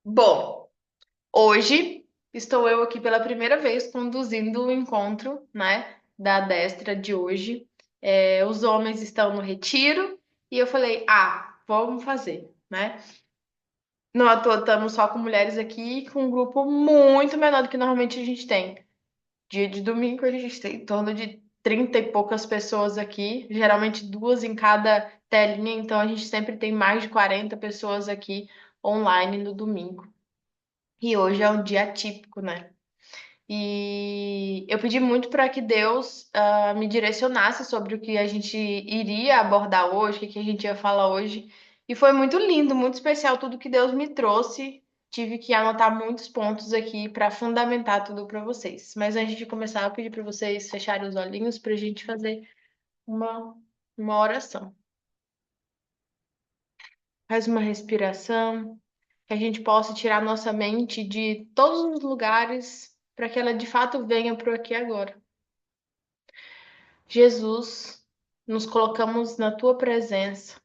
Bom, hoje estou eu aqui pela primeira vez conduzindo o encontro, né, da Destra de hoje. Os homens estão no retiro e eu falei, vamos fazer, né? Não à toa estamos só com mulheres aqui, com um grupo muito menor do que normalmente a gente tem. Dia de domingo a gente tem em torno de 30 e poucas pessoas aqui, geralmente duas em cada telinha, então a gente sempre tem mais de 40 pessoas aqui online no domingo. E hoje é um dia atípico, né? E eu pedi muito para que Deus me direcionasse sobre o que a gente iria abordar hoje, o que a gente ia falar hoje. E foi muito lindo, muito especial tudo que Deus me trouxe. Tive que anotar muitos pontos aqui para fundamentar tudo para vocês. Mas antes de começar, eu pedi para vocês fecharem os olhinhos para a gente fazer uma, uma oração. Faz uma respiração, que a gente possa tirar nossa mente de todos os lugares para que ela de fato venha para o aqui e agora. Jesus, nos colocamos na tua presença.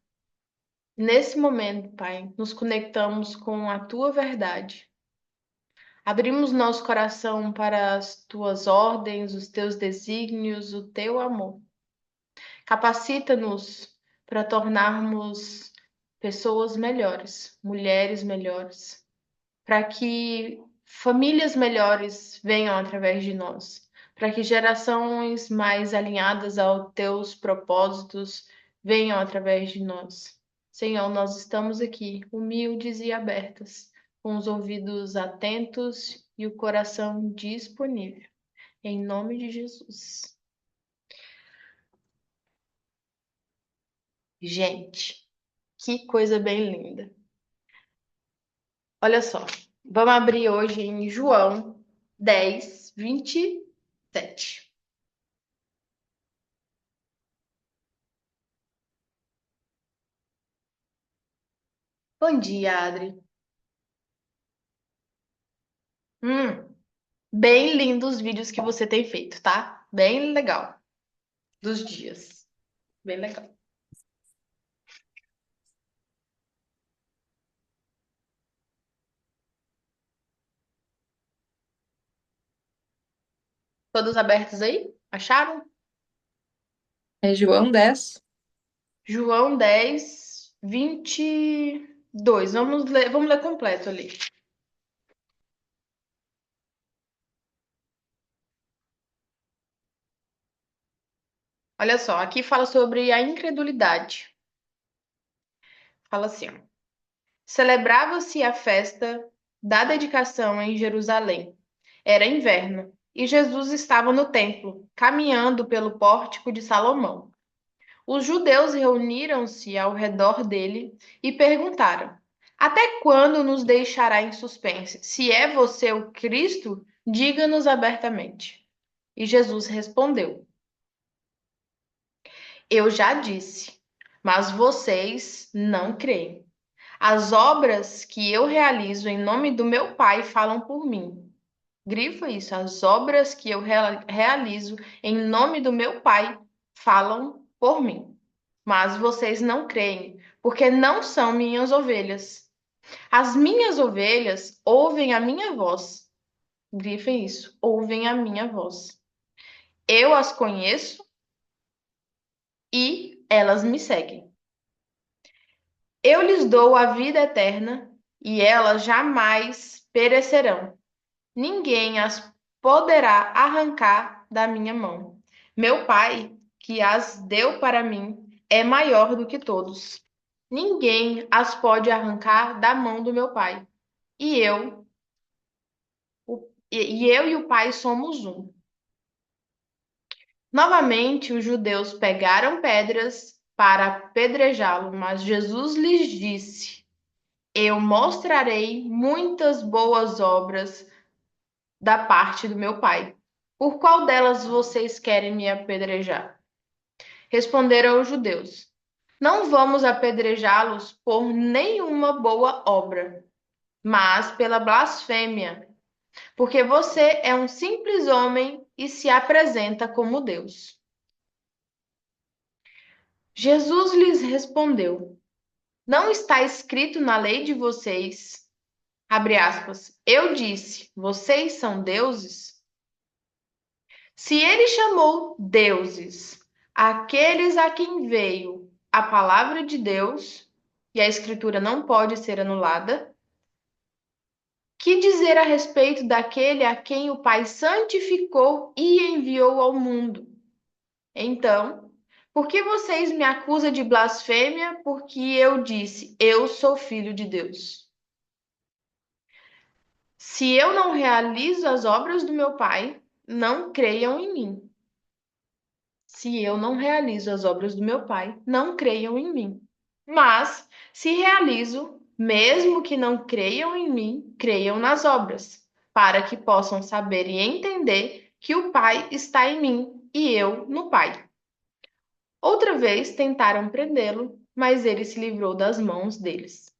Nesse momento, Pai, nos conectamos com a tua verdade. Abrimos nosso coração para as tuas ordens, os teus desígnios, o teu amor. Capacita-nos para tornarmos pessoas melhores, mulheres melhores, para que famílias melhores venham através de nós, para que gerações mais alinhadas aos teus propósitos venham através de nós. Senhor, nós estamos aqui, humildes e abertas, com os ouvidos atentos e o coração disponível. Em nome de Jesus. Gente, que coisa bem linda. Olha só, vamos abrir hoje em João 10:27. Bom dia, Adri. Hum, bem lindo os vídeos que você tem feito, tá? Bem legal. Dos dias. Bem legal. Todos abertos aí? Acharam? É João 10. João 10:22. Vamos ler completo ali. Olha só, aqui fala sobre a incredulidade. Fala assim, ó. Celebrava-se a festa da dedicação em Jerusalém. Era inverno, e Jesus estava no templo, caminhando pelo pórtico de Salomão. Os judeus reuniram-se ao redor dele e perguntaram: Até quando nos deixará em suspense? Se é você o Cristo, diga-nos abertamente. E Jesus respondeu: Eu já disse, mas vocês não creem. As obras que eu realizo em nome do meu Pai falam por mim. Grifa isso, as obras que eu realizo em nome do meu Pai falam por mim. Mas vocês não creem, porque não são minhas ovelhas. As minhas ovelhas ouvem a minha voz. Grifem isso, ouvem a minha voz. Eu as conheço e elas me seguem. Eu lhes dou a vida eterna e elas jamais perecerão. Ninguém as poderá arrancar da minha mão. Meu Pai, que as deu para mim, é maior do que todos. Ninguém as pode arrancar da mão do meu Pai. E eu, eu e o Pai somos um. Novamente, os judeus pegaram pedras para apedrejá-lo, mas Jesus lhes disse: Eu mostrarei muitas boas obras da parte do meu Pai. Por qual delas vocês querem me apedrejar? Responderam os judeus: Não vamos apedrejá-los por nenhuma boa obra, mas pela blasfêmia, porque você é um simples homem e se apresenta como Deus. Jesus lhes respondeu: Não está escrito na lei de vocês: Abre aspas. Eu disse, vocês são deuses? Se ele chamou deuses aqueles a quem veio a palavra de Deus, e a escritura não pode ser anulada, que dizer a respeito daquele a quem o Pai santificou e enviou ao mundo? Então, por que vocês me acusam de blasfêmia porque eu disse, eu sou filho de Deus? Se eu não realizo as obras do meu Pai, não creiam em mim. Se eu não realizo as obras do meu Pai, não creiam em mim. Mas, se realizo, mesmo que não creiam em mim, creiam nas obras, para que possam saber e entender que o Pai está em mim e eu no Pai. Outra vez tentaram prendê-lo, mas ele se livrou das mãos deles.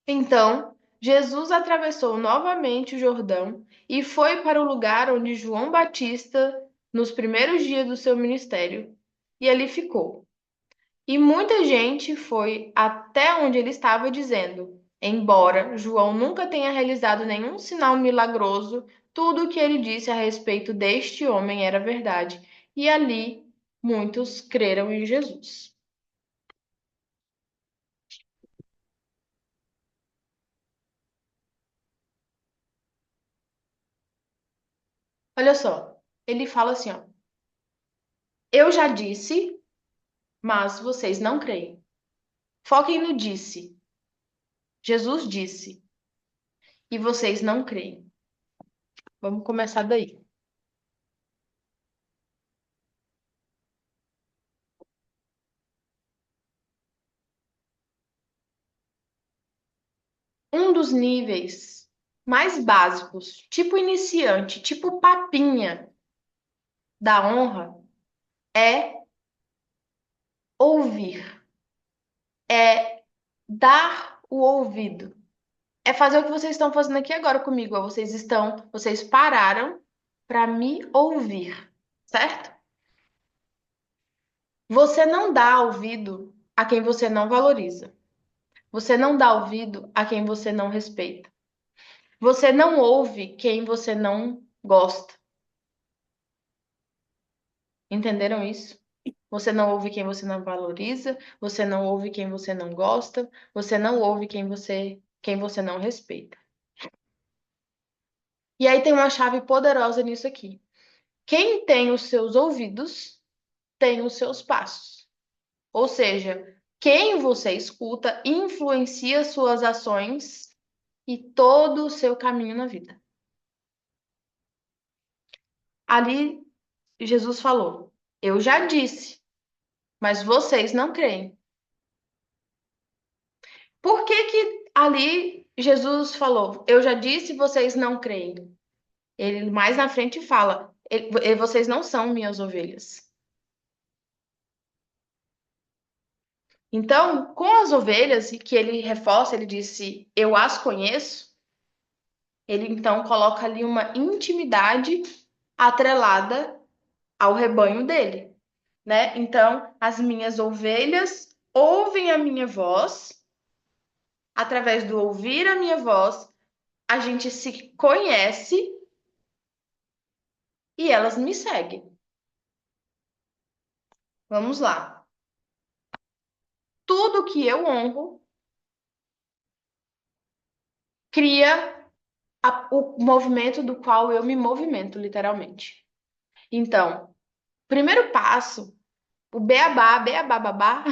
Então, Jesus atravessou novamente o Jordão e foi para o lugar onde João Batista, nos primeiros dias do seu ministério, e ali ficou. E muita gente foi até onde ele estava dizendo: embora João nunca tenha realizado nenhum sinal milagroso, tudo o que ele disse a respeito deste homem era verdade. E ali muitos creram em Jesus. Olha só, ele fala assim, ó: eu já disse, mas vocês não creem. Foquem no disse. Jesus disse, e vocês não creem. Vamos começar daí. Um dos níveis mais básicos, tipo iniciante, tipo papinha da honra, é ouvir, é dar o ouvido, é fazer o que vocês estão fazendo aqui agora comigo. Ó. Vocês pararam para me ouvir, certo? Você não dá ouvido a quem você não valoriza. Você não dá ouvido a quem você não respeita. Você não ouve quem você não gosta. Entenderam isso? Você não ouve quem você não valoriza, você não ouve quem você não gosta, você não ouve quem você não respeita. E aí tem uma chave poderosa nisso aqui. Quem tem os seus ouvidos tem os seus passos. Ou seja, quem você escuta influencia suas ações e todo o seu caminho na vida. Ali Jesus falou: eu já disse, mas vocês não creem. Por que que ali Jesus falou: eu já disse, vocês não creem? Ele mais na frente fala: vocês não são minhas ovelhas. Então, com as ovelhas, que ele reforça, ele disse: eu as conheço. Ele então coloca ali uma intimidade atrelada ao rebanho dele, né? Então, as minhas ovelhas ouvem a minha voz. Através do ouvir a minha voz, a gente se conhece e elas me seguem. Vamos lá. Tudo que eu honro cria o movimento do qual eu me movimento, literalmente. Então, primeiro passo, o beabá, beabá, babá,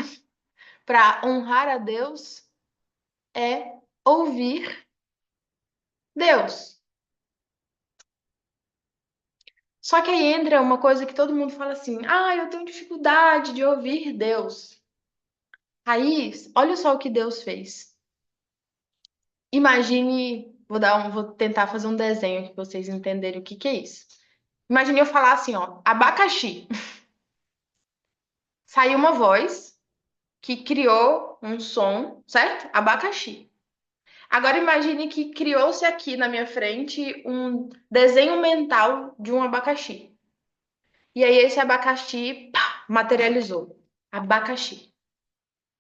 para honrar a Deus é ouvir Deus. Só que aí entra uma coisa que todo mundo fala assim: ah, eu tenho dificuldade de ouvir Deus. Aí, olha só o que Deus fez. Imagine, vou tentar fazer um desenho aqui pra vocês entenderem o que que é isso. Imagine eu falar assim, ó, abacaxi. Saiu uma voz que criou um som, certo? Abacaxi. Agora imagine que criou-se aqui na minha frente um desenho mental de um abacaxi. E aí esse abacaxi, pá, materializou. Abacaxi,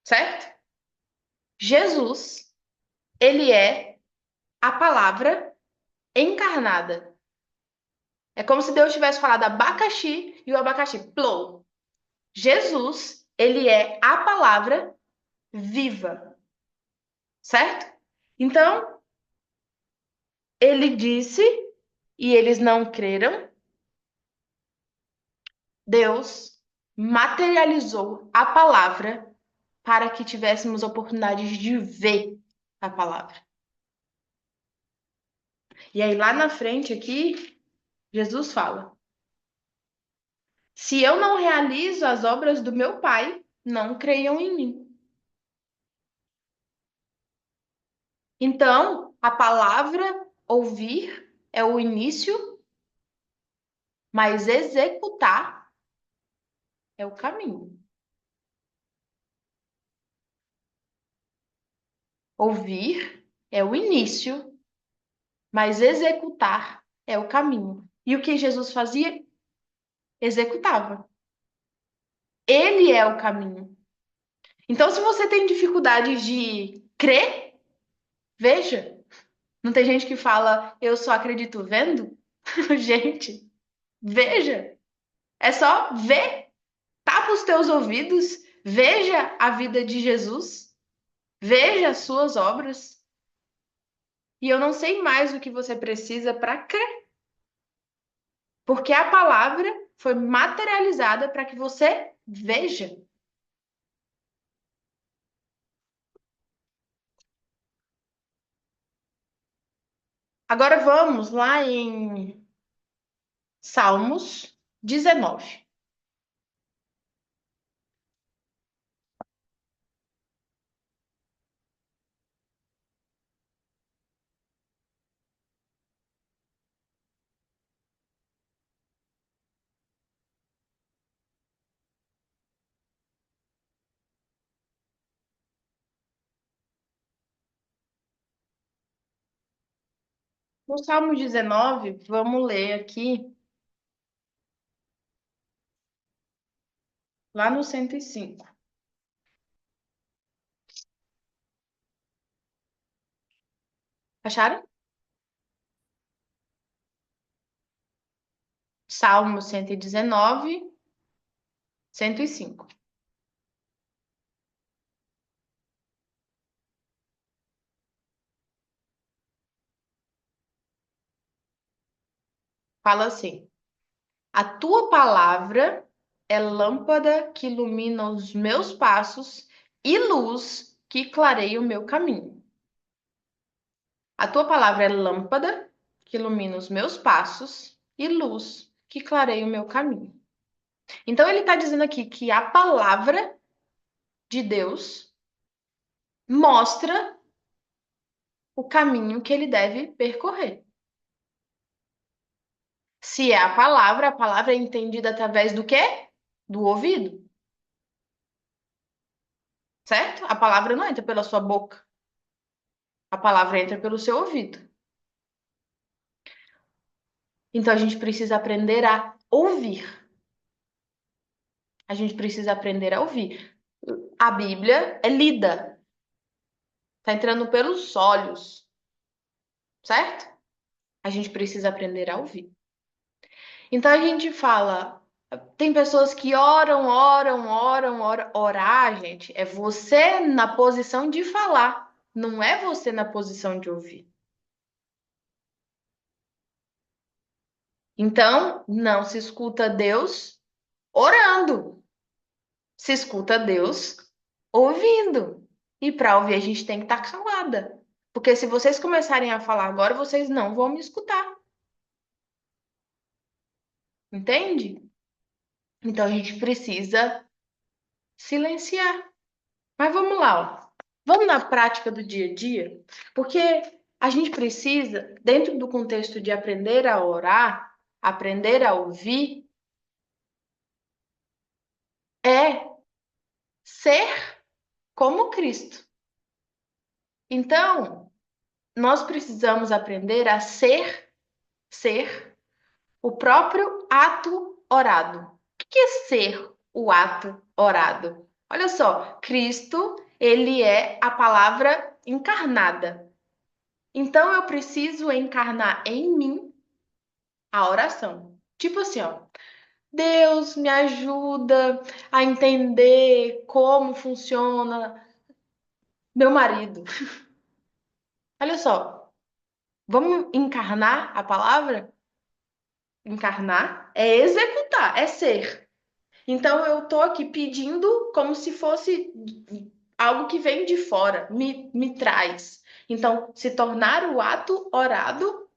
certo? Jesus, ele é a palavra encarnada. É como se Deus tivesse falado abacaxi e o abacaxi plou. Jesus, ele é a palavra viva, certo? Então, ele disse e eles não creram. Deus materializou a palavra para que tivéssemos oportunidade de ver a palavra. E aí, lá na frente, aqui, Jesus fala: se eu não realizo as obras do meu Pai, não creiam em mim. Então, a palavra ouvir é o início, mas executar é o caminho. Ouvir é o início, mas executar é o caminho. E o que Jesus fazia? Executava. Ele é o caminho. Então, se você tem dificuldade de crer, veja. Não tem gente que fala, eu só acredito vendo? Gente, veja. É só ver. Tapa os teus ouvidos, veja a vida de Jesus, veja as suas obras. E eu não sei mais o que você precisa para crer, porque a palavra foi materializada para que você veja. Agora vamos lá em Salmos 19. No Salmo 19, vamos ler aqui, lá no 105. Acharam? Salmo 119, 105. Fala assim: a tua palavra é lâmpada que ilumina os meus passos e luz que clareia o meu caminho. A tua palavra é lâmpada que ilumina os meus passos e luz que clareia o meu caminho. Então ele está dizendo aqui que a palavra de Deus mostra o caminho que ele deve percorrer. Se é a palavra é entendida através do quê? Do ouvido, certo? A palavra não entra pela sua boca, a palavra entra pelo seu ouvido. Então a gente precisa aprender a ouvir. A gente precisa aprender a ouvir. A Bíblia é lida, tá entrando pelos olhos, certo? A gente precisa aprender a ouvir. Então a gente fala, tem pessoas que oram. Orar, gente, é você na posição de falar, não é você na posição de ouvir. Então, não se escuta Deus orando, se escuta Deus ouvindo. E para ouvir, a gente tem que estar calada. Porque se vocês começarem a falar agora, vocês não vão me escutar. Entende? Então a gente precisa silenciar. Mas vamos lá, ó. Vamos na prática do dia a dia, porque a gente precisa, dentro do contexto de aprender a orar, aprender a ouvir, é ser como Cristo. Então, nós precisamos aprender a ser o próprio ato orado. O que é ser o ato orado? Olha só, Cristo, ele é a palavra encarnada. Então eu preciso encarnar em mim a oração. Tipo assim, ó, Deus me ajuda a entender como funciona meu marido. Olha só, vamos encarnar a palavra? Encarnar é executar, é ser. Então eu tô aqui pedindo como se fosse algo que vem de fora, me traz. Então, se tornar o ato orado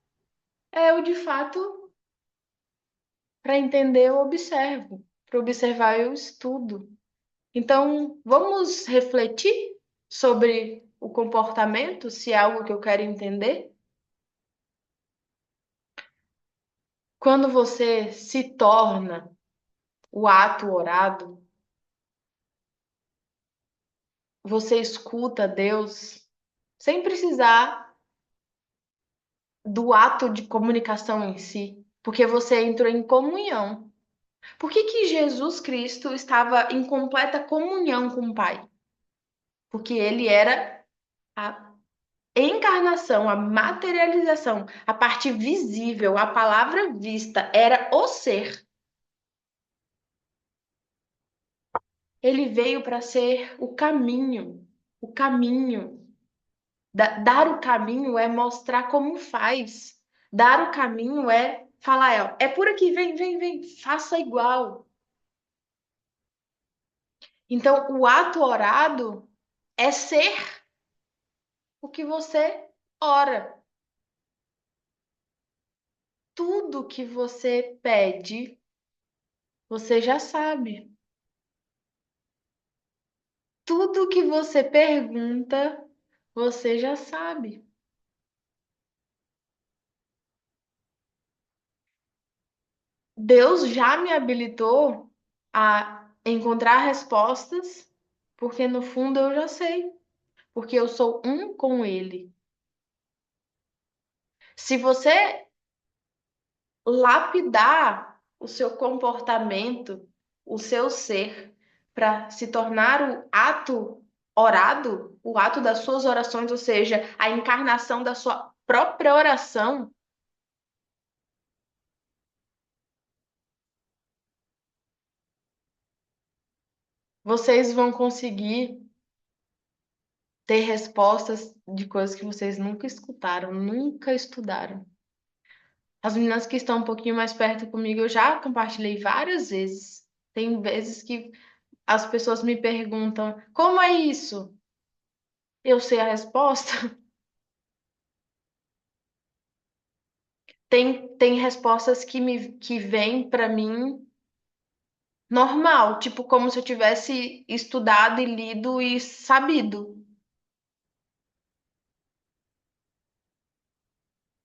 é o de fato para entender eu observo, para observar eu estudo. Então, vamos refletir sobre o comportamento, se é algo que eu quero entender. Quando você se torna o ato orado, você escuta Deus sem precisar do ato de comunicação em si, porque você entrou em comunhão. Por que que Jesus Cristo estava em completa comunhão com o Pai? Porque ele era a encarnação, a materialização, a parte visível, a palavra vista, era o ser. Ele veio para ser o caminho, o caminho. Dar o caminho é mostrar como faz. Dar o caminho é falar, é por aqui, vem, vem, vem, faça igual. Então, o ato orado é ser o que você ora. Tudo que você pede, você já sabe. Tudo que você pergunta, você já sabe. Deus já me habilitou a encontrar respostas, porque no fundo eu já sei, porque eu sou um com Ele. Se você lapidar o seu comportamento, o seu ser, para se tornar o ato orado, o ato das suas orações, ou seja, a encarnação da sua própria oração, vocês vão conseguir ter respostas de coisas que vocês nunca escutaram, nunca estudaram. As meninas que estão um pouquinho mais perto comigo, eu já compartilhei várias vezes. Tem vezes que as pessoas me perguntam: como é isso? Eu sei a resposta. Tem respostas que vêm para mim normal, tipo como se eu tivesse estudado e lido e sabido.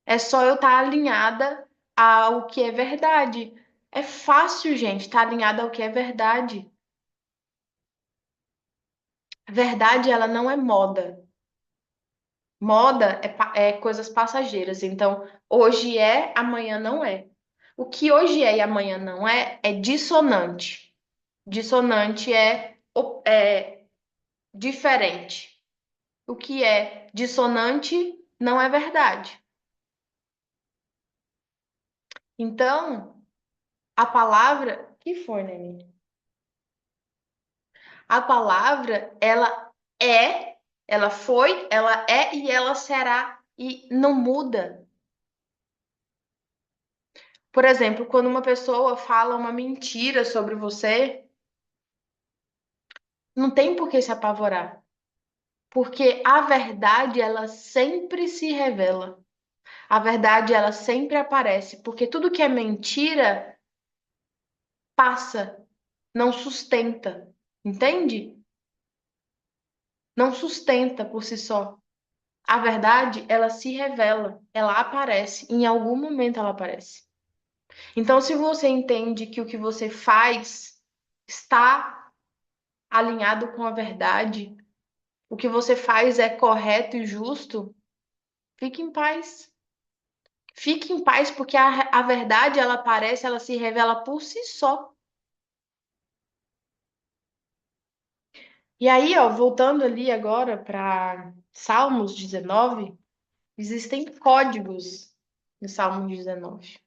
É só eu estar alinhada ao que é verdade. É fácil, gente, estar alinhada ao que é verdade. A verdade, ela não é moda. Moda é coisas passageiras. Então, hoje é, amanhã não é. O que hoje é e amanhã não é, é dissonante. Dissonante é diferente. O que é dissonante não é verdade. Então, a palavra. Que foi, Nenê? A palavra, ela foi, ela é e ela será. E não muda. Por exemplo, quando uma pessoa fala uma mentira sobre você, não tem por que se apavorar. Porque a verdade, ela sempre se revela. A verdade, ela sempre aparece. Porque tudo que é mentira passa, não sustenta. Entende? Não sustenta por si só. A verdade, ela se revela, ela aparece, em algum momento ela aparece. Então, se você entende que o que você faz está alinhado com a verdade, o que você faz é correto e justo, fique em paz. Fique em paz, porque a verdade, ela aparece, ela se revela por si só. E aí, ó, voltando ali agora para Salmos 19, Existem códigos no Salmo 19.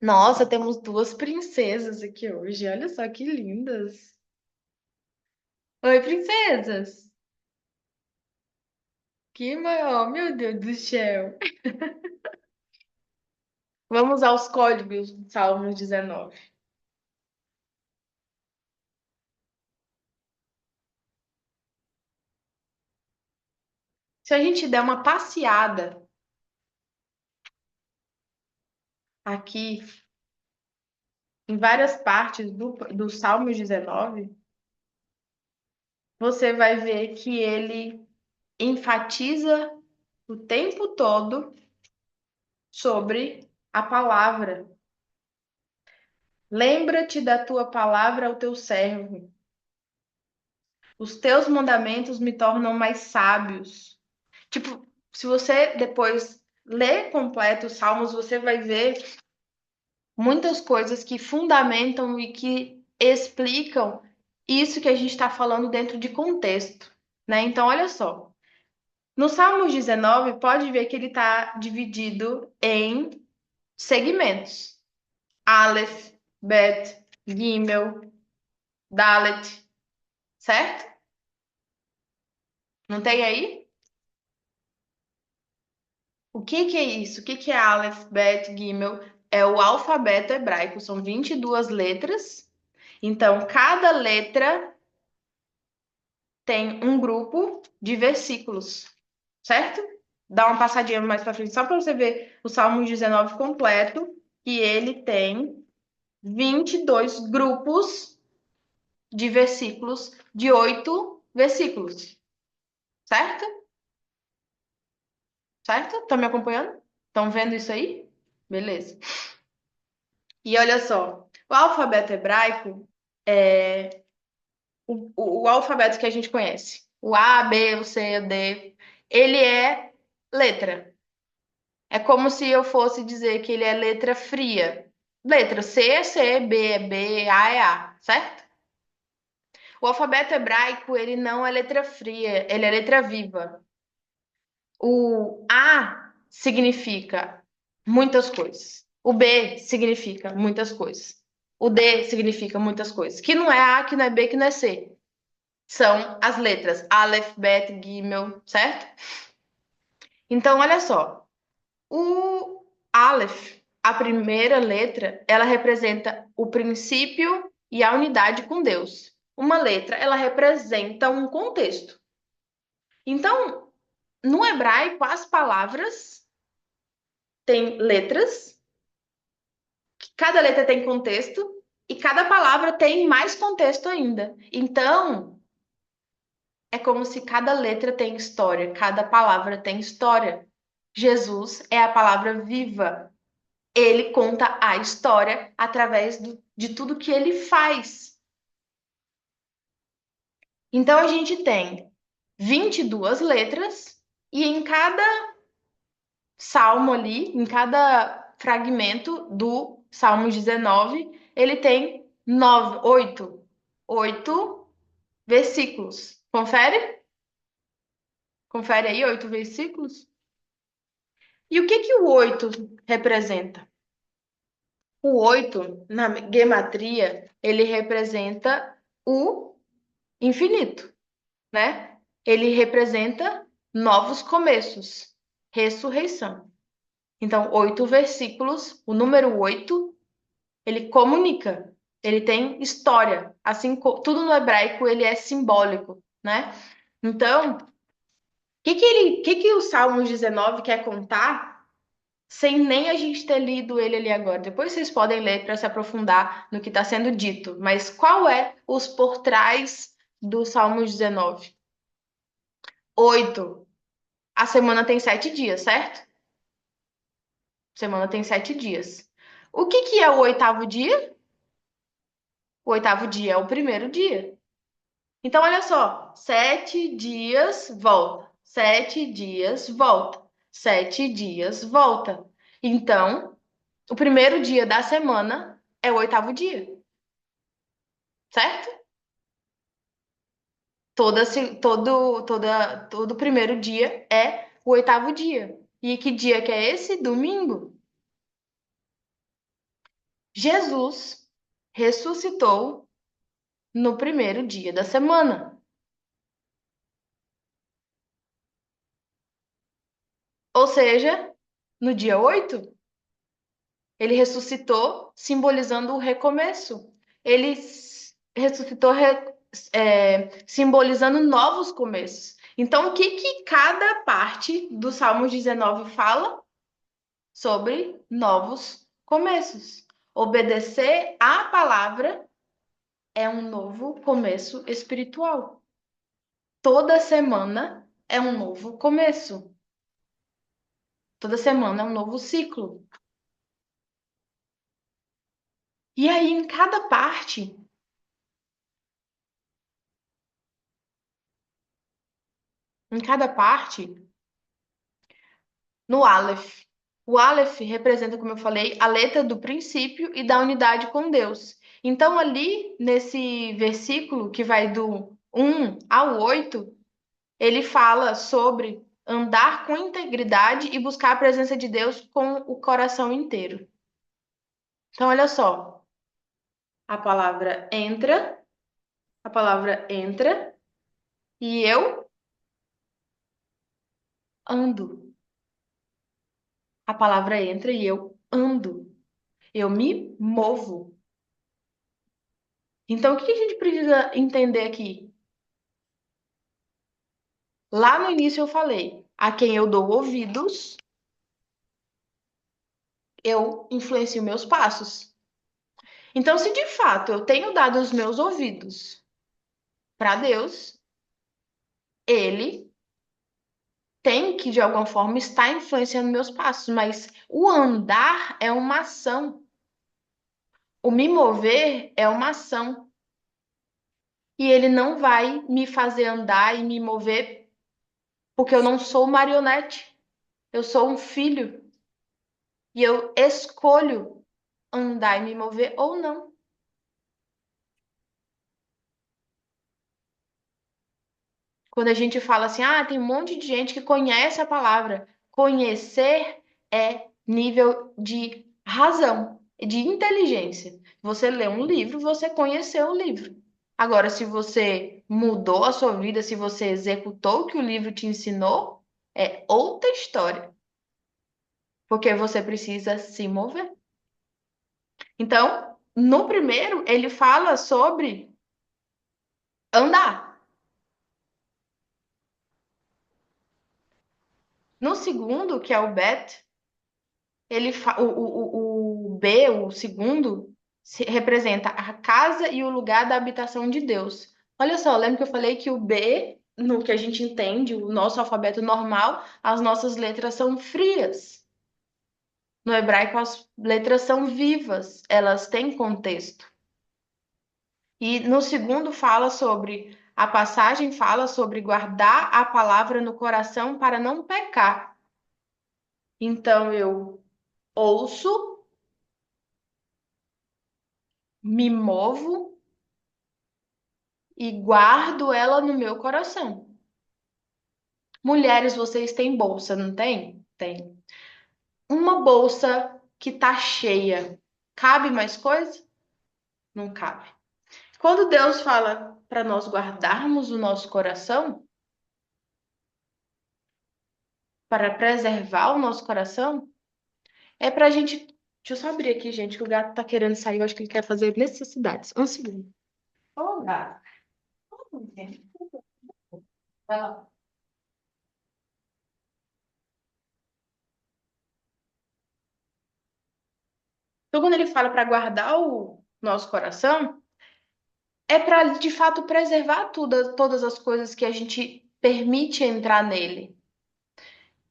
Nossa, temos duas princesas aqui hoje. Olha só que lindas. Oi, princesas. Que maior, meu Deus do céu. Vamos aos códigos do Salmo 19. Se a gente der uma passeada aqui em várias partes do Salmo 19, você vai ver que ele enfatiza o tempo todo sobre a palavra. Lembra-te da tua palavra ao teu servo. Os teus mandamentos me tornam mais sábios. Tipo, se você depois ler completo os Salmos, você vai ver muitas coisas que fundamentam e que explicam isso que a gente está falando dentro de contexto, né? Então, olha só. No Salmos 19, pode ver que ele está dividido em segmentos. Aleph, Bet, Gimel, Dalet, certo? Não tem aí? O que que é isso? O que que é Aleph, Bet, Gimel? É o alfabeto hebraico, são 22 letras. Então, cada letra tem um grupo de versículos, certo? Dá uma passadinha mais para frente, só para você ver o Salmo 19 completo, que ele tem 22 grupos de versículos, de 8 versículos, certo? Certo? Estão me acompanhando? Estão vendo isso aí? Beleza. E olha só, o alfabeto hebraico é o alfabeto que a gente conhece. O A, B, o C, o D, ele é letra. É como se eu fosse dizer que ele é letra fria. Letra C é C, B é B, A é A, certo? O alfabeto hebraico, ele não é letra fria, ele é letra viva. O A significa muitas coisas. O B significa muitas coisas. O D significa muitas coisas. Que não é A, que não é B, que não é C. São as letras Aleph, Bet, Gimel, certo? Então, olha só. O Aleph, a primeira letra, ela representa o princípio e a unidade com Deus. Uma letra, ela representa um contexto. Então, no hebraico, as palavras têm letras, cada letra tem contexto, e cada palavra tem mais contexto ainda. Então, é como se cada letra tem história, cada palavra tem história. Jesus é a palavra viva. Ele conta a história através de tudo que ele faz. Então a gente tem 22 letras e em cada salmo ali, em cada fragmento do Salmo 19, ele tem oito versículos. Confere? Confere aí, 8 versículos. E o que que o 8 representa? O 8 na gematria, ele representa o infinito, né? Ele representa novos começos, ressurreição. Então, 8 versículos, o número 8, ele comunica, ele tem história. Assim, tudo no hebraico ele é simbólico, né? Então, que o Salmos 19 quer contar sem nem a gente ter lido ele ali agora? Depois vocês podem ler para se aprofundar no que está sendo dito. Mas qual é os por trás do Salmos 19? 8. A semana tem 7 dias, certo? Semana tem 7 dias. O que que é o oitavo dia? O oitavo dia é o primeiro dia. Então, olha só: 7 dias, volta. 7 dias, volta. 7 dias, volta. Então, o primeiro dia da semana é o oitavo dia, certo? Todo primeiro dia é o oitavo dia. E que dia que é esse? Domingo. Jesus ressuscitou no primeiro dia da semana. Ou seja, no dia 8, ele ressuscitou, simbolizando o recomeço. Ele ressuscitou, simbolizando novos começos. Então, o que que cada parte do Salmo 19 fala? Sobre novos começos. Obedecer à palavra é um novo começo espiritual. Toda semana é um novo começo. Toda semana é um novo ciclo. E aí, em cada parte, no Aleph. O Aleph representa, como eu falei, a letra do princípio e da unidade com Deus. Então, ali, nesse versículo que vai do 1 ao 8, ele fala sobre andar com integridade e buscar a presença de Deus com o coração inteiro. Então, olha só, a palavra entra, a palavra entra e eu ando. A palavra entra e eu ando. Eu me movo. Então, o que a gente precisa entender aqui? Lá no início eu falei, a quem eu dou ouvidos, eu influencio meus passos. Então, se de fato eu tenho dado os meus ouvidos para Deus, ele tem que, de alguma forma, estar influenciando meus passos, mas o andar é uma ação. O me mover é uma ação. E ele não vai me fazer andar e me mover porque eu não sou marionete. Eu sou um filho. E eu escolho andar e me mover ou não. Quando a gente fala assim, tem um monte de gente que conhece a palavra. Conhecer é nível de razão, de inteligência. Você lê um livro, você conheceu o livro. Agora, se você mudou a sua vida, se você executou o que o livro te ensinou, é outra história, porque você precisa se mover. Então, no primeiro, ele fala sobre andar. No segundo, que é o bet, o B, o segundo, representa a casa e o lugar da habitação de Deus. Olha só, lembra que eu falei que o B, no que a gente entende, o nosso alfabeto normal, as nossas letras são frias. No hebraico, as letras são vivas, elas têm contexto. E no segundo a passagem fala sobre guardar a palavra no coração para não pecar. Então eu ouço, me movo e guardo ela no meu coração. Mulheres, vocês têm bolsa, não tem? Tem. Uma bolsa que tá cheia, cabe mais coisa? Não cabe. Quando Deus fala para nós guardarmos o nosso coração, para preservar o nosso coração, é pra gente. Deixa eu só abrir aqui, gente, que o gato tá querendo sair. Eu acho que ele quer fazer necessidades. Um segundo. Ô, gato. Vai lá. Então, quando ele fala para guardar o nosso coração, é para de fato preservar todas as coisas que a gente permite entrar nele.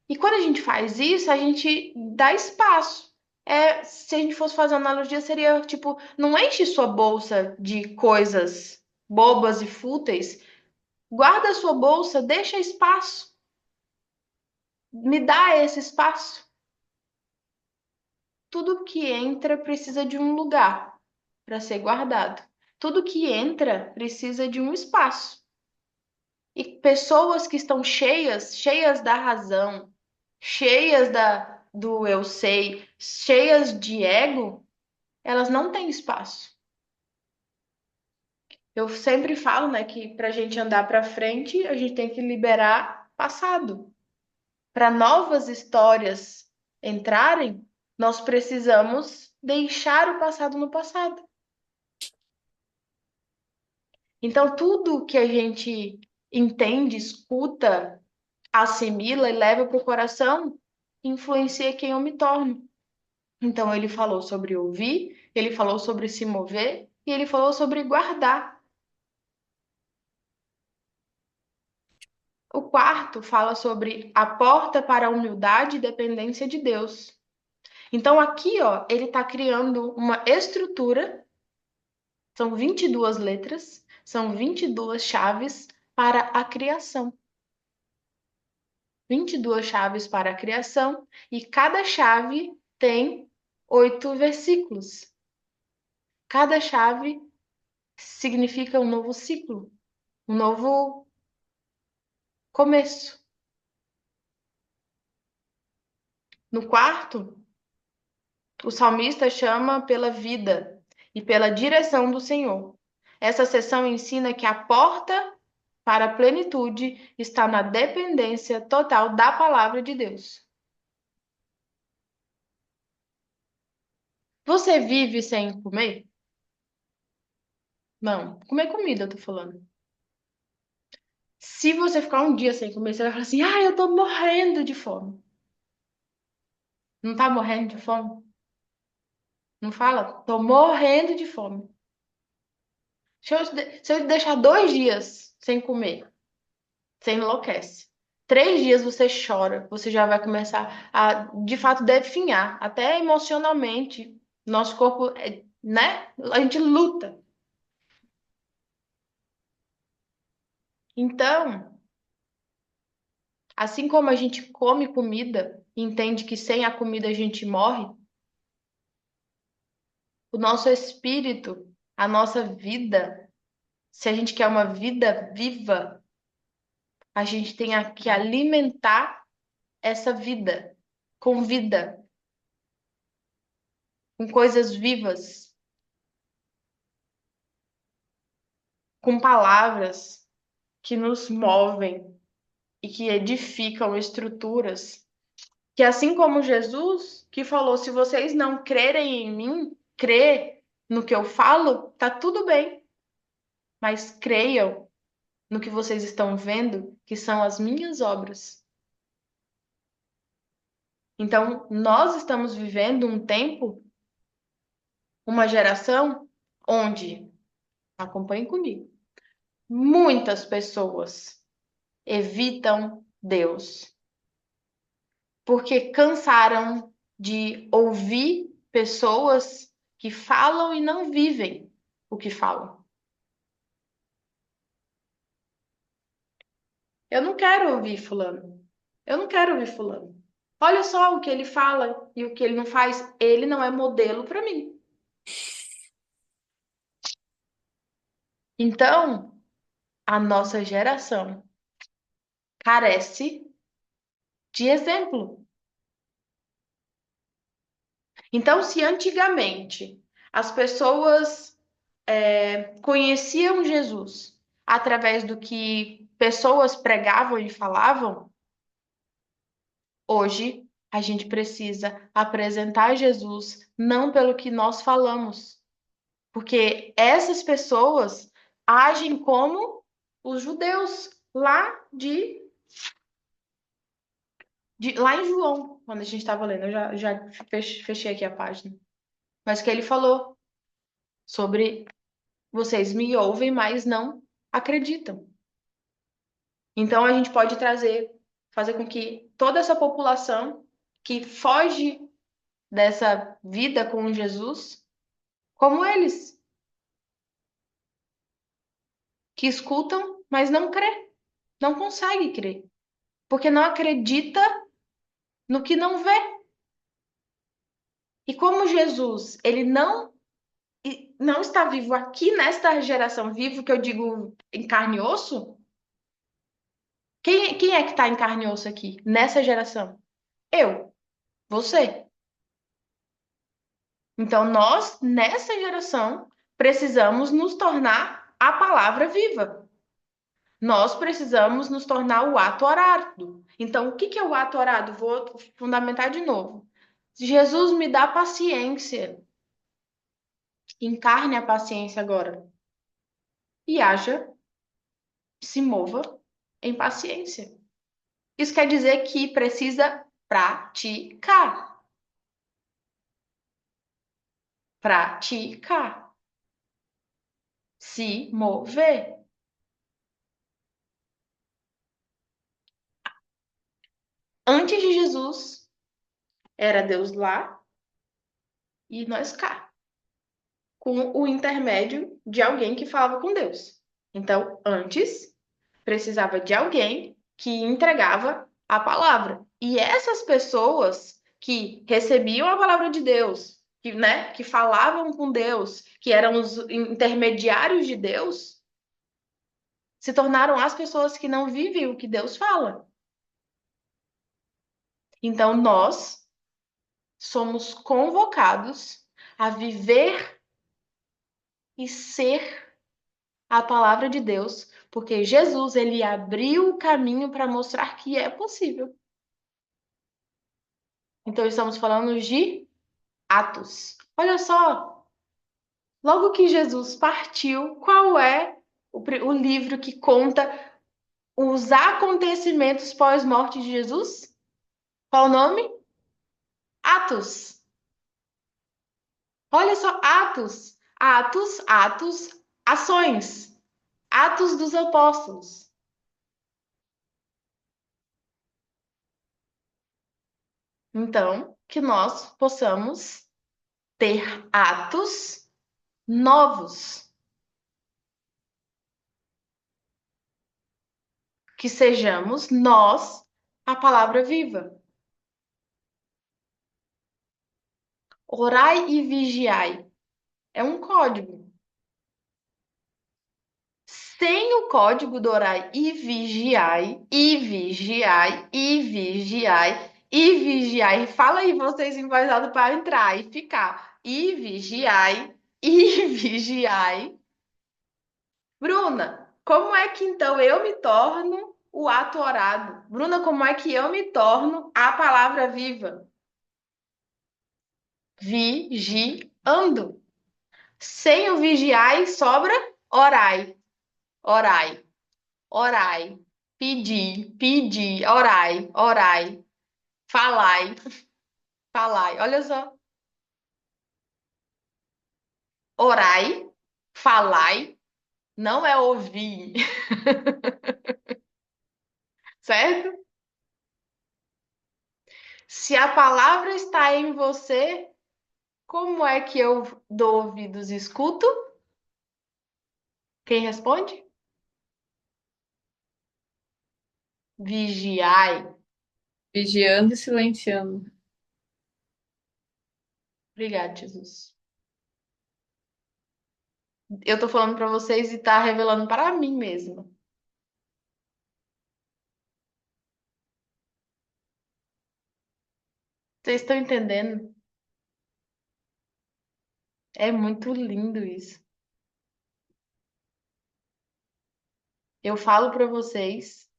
E quando a gente faz isso, a gente dá espaço. Se a gente fosse fazer uma analogia, seria tipo, não enche sua bolsa de coisas bobas e fúteis. Guarda a sua bolsa, deixa espaço. Me dá esse espaço. Tudo que entra precisa de um lugar para ser guardado. Tudo que entra precisa de um espaço. E pessoas que estão cheias da razão, cheias do eu sei, cheias de ego, elas não têm espaço. Eu sempre falo, né, que para a gente andar para frente, a gente tem que liberar passado. Para novas histórias entrarem, nós precisamos deixar o passado no passado. Então, tudo que a gente entende, escuta, assimila e leva para o coração, influencia quem eu me torno. Então, ele falou sobre ouvir, ele falou sobre se mover e ele falou sobre guardar. O quarto fala sobre a porta para a humildade e dependência de Deus. Então, aqui, ó, ele está criando uma estrutura, são 22 letras, são 22 chaves para a criação. 22 chaves para a criação, e cada chave tem 8 versículos. Cada chave significa um novo ciclo, um novo começo. No quarto, o salmista chama pela vida e pela direção do Senhor. Essa seção ensina que a porta para a plenitude está na dependência total da palavra de Deus. Você vive sem comer? Não, comer comida, eu tô falando. Se você ficar um dia sem comer, você vai falar assim: ah, eu tô morrendo de fome. Não tá morrendo de fome? Não fala? Tô morrendo de fome. Se eu deixar 2 dias sem comer, você enlouquece. 3 dias você chora, você já vai começar a, de fato, definhar, até emocionalmente. Nosso corpo, né? A gente luta. Então, assim como a gente come comida e entende que sem a comida a gente morre, o nosso espírito, a nossa vida, se a gente quer uma vida viva, a gente tem que alimentar essa vida, com coisas vivas, com palavras que nos movem e que edificam estruturas. Que assim como Jesus, que falou: se vocês não crerem em mim, crê no que eu falo, tá tudo bem, mas creiam no que vocês estão vendo, que são as minhas obras. Então, nós estamos vivendo um tempo, uma geração, onde, acompanhe comigo, muitas pessoas evitam Deus, porque cansaram de ouvir pessoas que falam e não vivem o que falam. Eu não quero ouvir fulano. Eu não quero ouvir fulano. Olha só o que ele fala e o que ele não faz. Ele não é modelo para mim. Então, a nossa geração carece de exemplo. Então, se antigamente as pessoas conheciam Jesus através do que pessoas pregavam e falavam, hoje a gente precisa apresentar Jesus não pelo que nós falamos, porque essas pessoas agem como os judeus lá em João, quando a gente estava lendo. Eu já fechei aqui a página. Mas que ele falou sobre vocês me ouvem, mas não acreditam. Então a gente pode fazer com que toda essa população que foge dessa vida com Jesus, como eles, que escutam, mas não crê, não consegue crer, porque não acredita no que não vê. E como Jesus, ele não está vivo aqui nesta geração, vivo que eu digo em carne e osso, Quem é que está em carne e osso aqui, nessa geração? Eu, você. Então, nós, nessa geração, precisamos nos tornar a palavra viva. Nós precisamos nos tornar o ato orado. Então, o que que é o ato orado? Vou fundamentar de novo. Jesus me dá paciência. Encarne a paciência agora. E haja, se mova em paciência. Isso quer dizer que precisa praticar. Praticar. Se mover. Antes de Jesus, era Deus lá e nós cá, com o intermédio de alguém que falava com Deus. Então, antes, precisava de alguém que entregava a palavra. E essas pessoas que recebiam a palavra de Deus, que, né, que falavam com Deus, que eram os intermediários de Deus, se tornaram as pessoas que não vivem o que Deus fala. Então, nós somos convocados a viver e ser a palavra de Deus, porque Jesus, ele abriu o caminho para mostrar que é possível. Então, estamos falando de Atos. Olha só, logo que Jesus partiu, qual é o livro que conta os acontecimentos pós-morte de Jesus? Qual o nome? Atos. Olha só, Atos. Atos, Atos, ações. Atos dos Apóstolos. Então, que nós possamos ter atos novos, que sejamos nós a palavra viva. Orai e vigiai é um código. Sem o código do orai e vigiai, e vigiai, e vigiai, e vigiai. Fala aí vocês em voz alta para entrar e ficar. E vigiai, e vigiai. Bruna, como é que então eu me torno o ato orado? Bruna, como é que eu me torno a palavra viva? Vigiando. Sem o vigiai, sobra orai, orai, orai. Pedir, pedir, orai, orai. Falai, falai. Olha só. Orai, falai, não é ouvir, certo? Se a palavra está em você, como é que eu dou ouvidos e escuto? Quem responde? Vigiai. Vigiando e silenciando. Obrigada, Jesus. Eu tô falando para vocês e tá revelando para mim mesma. Vocês estão entendendo? É muito lindo isso. Eu falo para vocês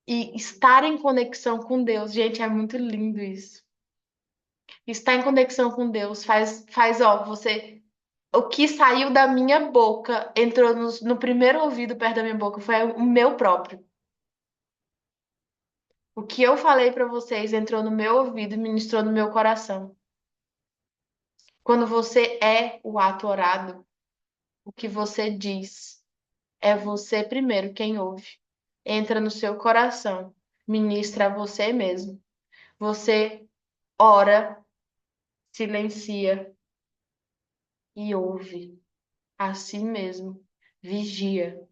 e estar em conexão com Deus, gente, é muito lindo isso. Estar em conexão com Deus faz, ó, você. O que saiu da minha boca entrou no primeiro ouvido perto da minha boca, foi o meu próprio. O que eu falei para vocês entrou no meu ouvido e ministrou no meu coração. Quando você é o ato orado, o que você diz é você primeiro quem ouve. Entra no seu coração, ministra a você mesmo. Você ora, silencia e ouve a si mesmo. Vigia.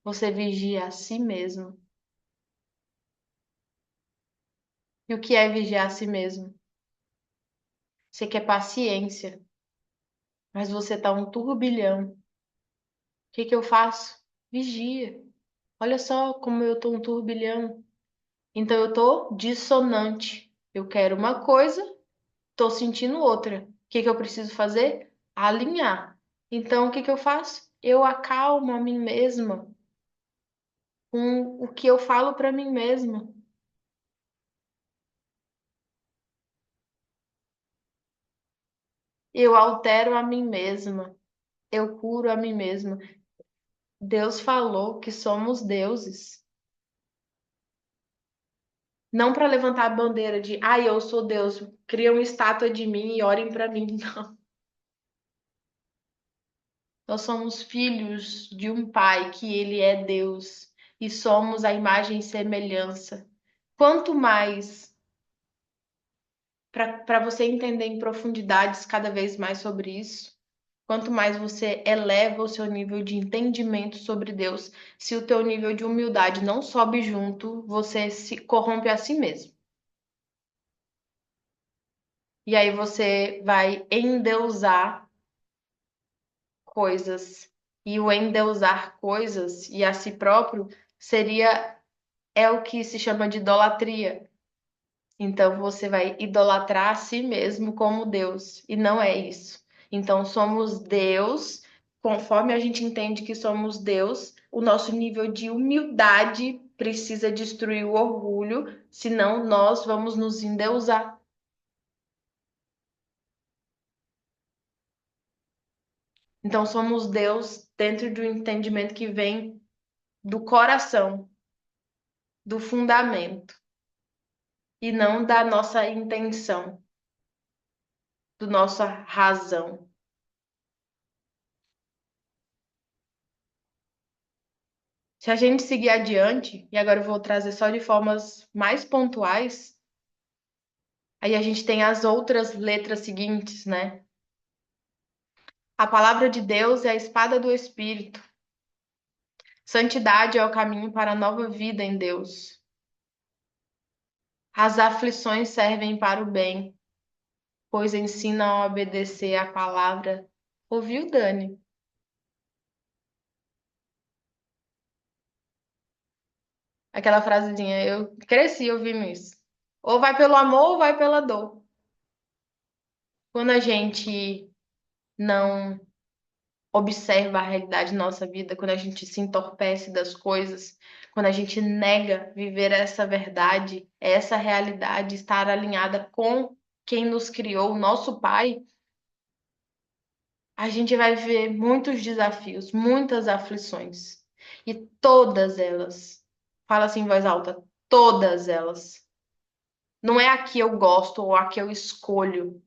Você vigia a si mesmo. E o que é vigiar a si mesmo? Você quer paciência, mas você tá um turbilhão. O que que eu faço? Vigia. Olha só como eu tô um turbilhão. Então eu tô dissonante. Eu quero uma coisa, tô sentindo outra. O que que eu preciso fazer? Alinhar. Então o que que eu faço? Eu acalmo a mim mesma com o que eu falo para mim mesma. Eu altero a mim mesma. Eu curo a mim mesma. Deus falou que somos deuses. Não para levantar a bandeira de, ai, eu sou Deus, cria uma estátua de mim e orem para mim. Nós somos filhos de um pai que ele é Deus e somos a imagem e semelhança. Quanto mais para você entender em profundidades cada vez mais sobre isso, quanto mais você eleva o seu nível de entendimento sobre Deus, se o teu nível de humildade não sobe junto, você se corrompe a si mesmo. E aí você vai endeusar coisas. E o endeusar coisas e a si próprio seria é o que se chama de idolatria. Então você vai idolatrar a si mesmo como Deus, e não é isso. Então somos Deus, conforme a gente entende que somos Deus, o nosso nível de humildade precisa destruir o orgulho, senão nós vamos nos endeusar. Então somos Deus dentro do entendimento que vem do coração, do fundamento, e não da nossa intenção, do nossa razão. Se a gente seguir adiante, e agora eu vou trazer só de formas mais pontuais, aí a gente tem as outras letras seguintes, né? A palavra de Deus é a espada do Espírito. Santidade é o caminho para a nova vida em Deus. As aflições servem para o bem, pois ensinam a obedecer à palavra. Ouviu, Dani? Aquela frasezinha, eu cresci ouvindo isso. Ou vai pelo amor ou vai pela dor. Quando a gente não observa a realidade da nossa vida, quando a gente se entorpece das coisas, quando a gente nega viver essa verdade, essa realidade, estar alinhada com quem nos criou, o nosso Pai, a gente vai ver muitos desafios, muitas aflições. E todas elas, fala assim em voz alta, todas elas. Não é a que eu gosto ou a que eu escolho,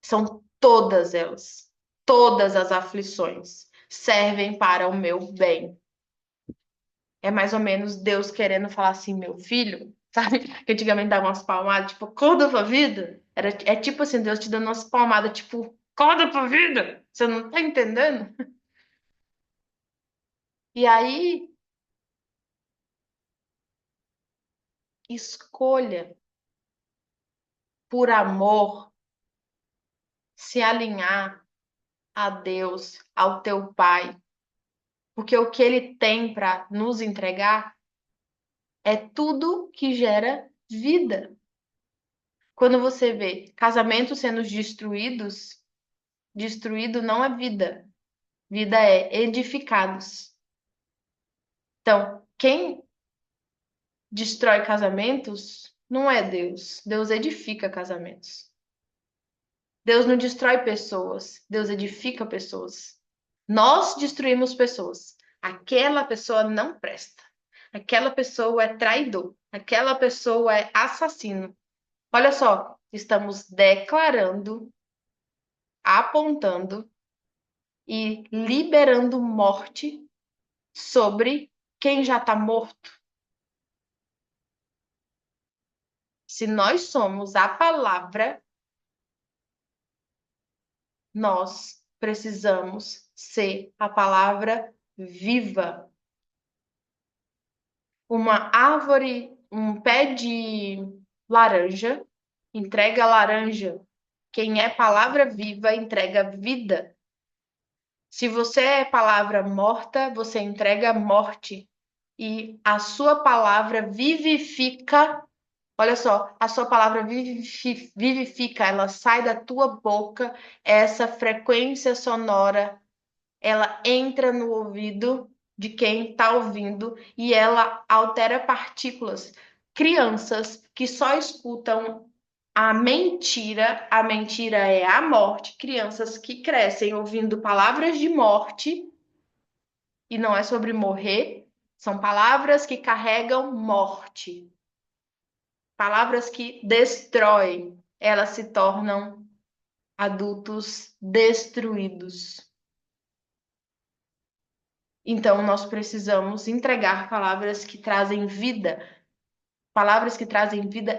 são todas elas. Todas as aflições servem para o meu bem. É mais ou menos Deus querendo falar assim, meu filho, sabe? Que antigamente dava umas palmadas, tipo, acorda pra vida. É tipo assim, Deus te dando umas palmadas, tipo, acorda pra vida. Você não tá entendendo? E aí, escolha por amor se alinhar a Deus, ao teu Pai, porque o que ele tem para nos entregar é tudo que gera vida. Quando você vê casamentos sendo destruídos, destruído não é vida. Vida é edificados. Então, quem destrói casamentos não é Deus. Deus edifica casamentos. Deus não destrói pessoas. Deus edifica pessoas. Nós destruímos pessoas. Aquela pessoa não presta. Aquela pessoa é traidor. Aquela pessoa é assassino. Olha só, estamos declarando, apontando e liberando morte sobre quem já está morto. Se nós somos a palavra, nós precisamos ser a palavra viva. Uma árvore, um pé de laranja entrega laranja. Quem é palavra viva entrega vida. Se você é palavra morta, você entrega a morte. E a sua palavra vivifica. Olha só, a sua palavra vivifica, ela sai da tua boca, essa frequência sonora, ela entra no ouvido de quem está ouvindo e ela altera partículas. Crianças que só escutam a mentira é a morte. Crianças que crescem ouvindo palavras de morte, e não é sobre morrer, são palavras que carregam morte. Palavras que destroem, elas se tornam adultos destruídos. Então, nós precisamos entregar palavras que trazem vida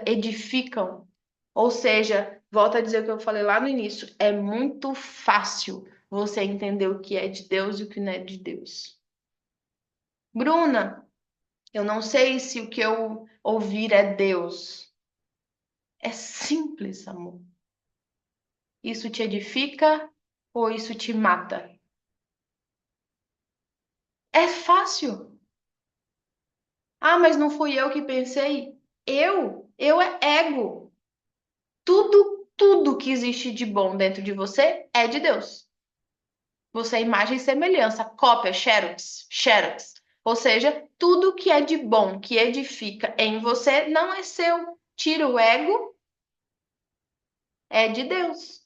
edificam. Ou seja, volto a dizer o que eu falei lá no início, é muito fácil você entender o que é de Deus e o que não é de Deus. Bruna, eu não sei se o que eu ouvir é Deus. É simples, amor. Isso te edifica ou isso te mata? É fácil. Ah, mas não fui eu que pensei. Eu é ego. Tudo que existe de bom dentro de você é de Deus. Você é imagem e semelhança, cópia, xerox. Ou seja, tudo que é de bom, que edifica em você, não é seu. Tira o ego, é de Deus.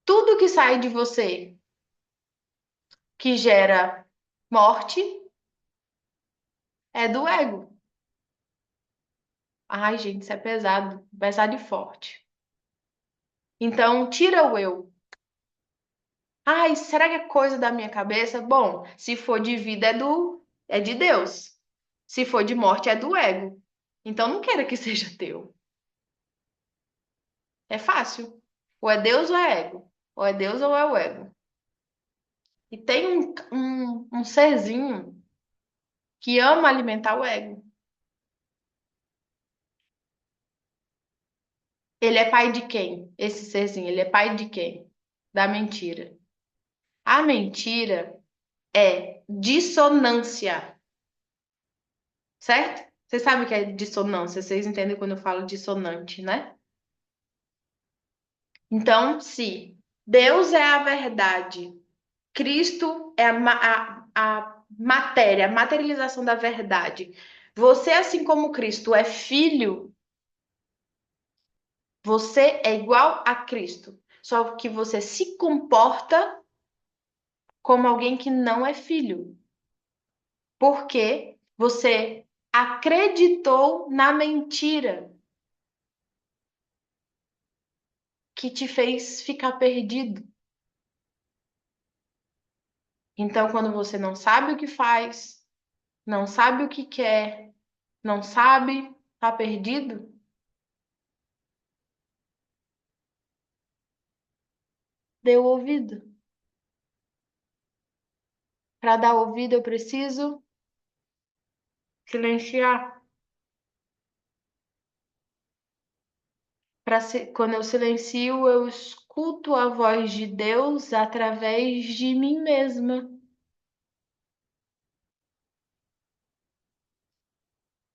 Tudo que sai de você, que gera morte, é do ego. Ai, gente, isso é pesado, pesado e forte. Então, tira o eu. Ai, será que é coisa da minha cabeça? Bom, se for de vida é de Deus. Se for de morte é do ego. Então não queira que seja teu. É fácil. Ou é Deus ou é ego. Ou é Deus ou é o ego. E tem um serzinho que ama alimentar o ego. Ele é pai de quem? Esse serzinho, ele é pai de quem? Da mentira. A mentira é dissonância, certo? Vocês sabem o que é dissonância? Vocês entendem quando eu falo dissonante, né? Então, se Deus é a verdade, Cristo é a matéria, a materialização da verdade. Você, assim como Cristo, é filho, você é igual a Cristo. Só que você se comporta como alguém que não é filho. Porque você acreditou na mentira que te fez ficar perdido. Então, quando você não sabe o que faz, não sabe o que quer, não sabe, tá perdido, dê o ouvido. Para dar ouvido, eu preciso silenciar. Quando eu silencio, eu escuto a voz de Deus através de mim mesma.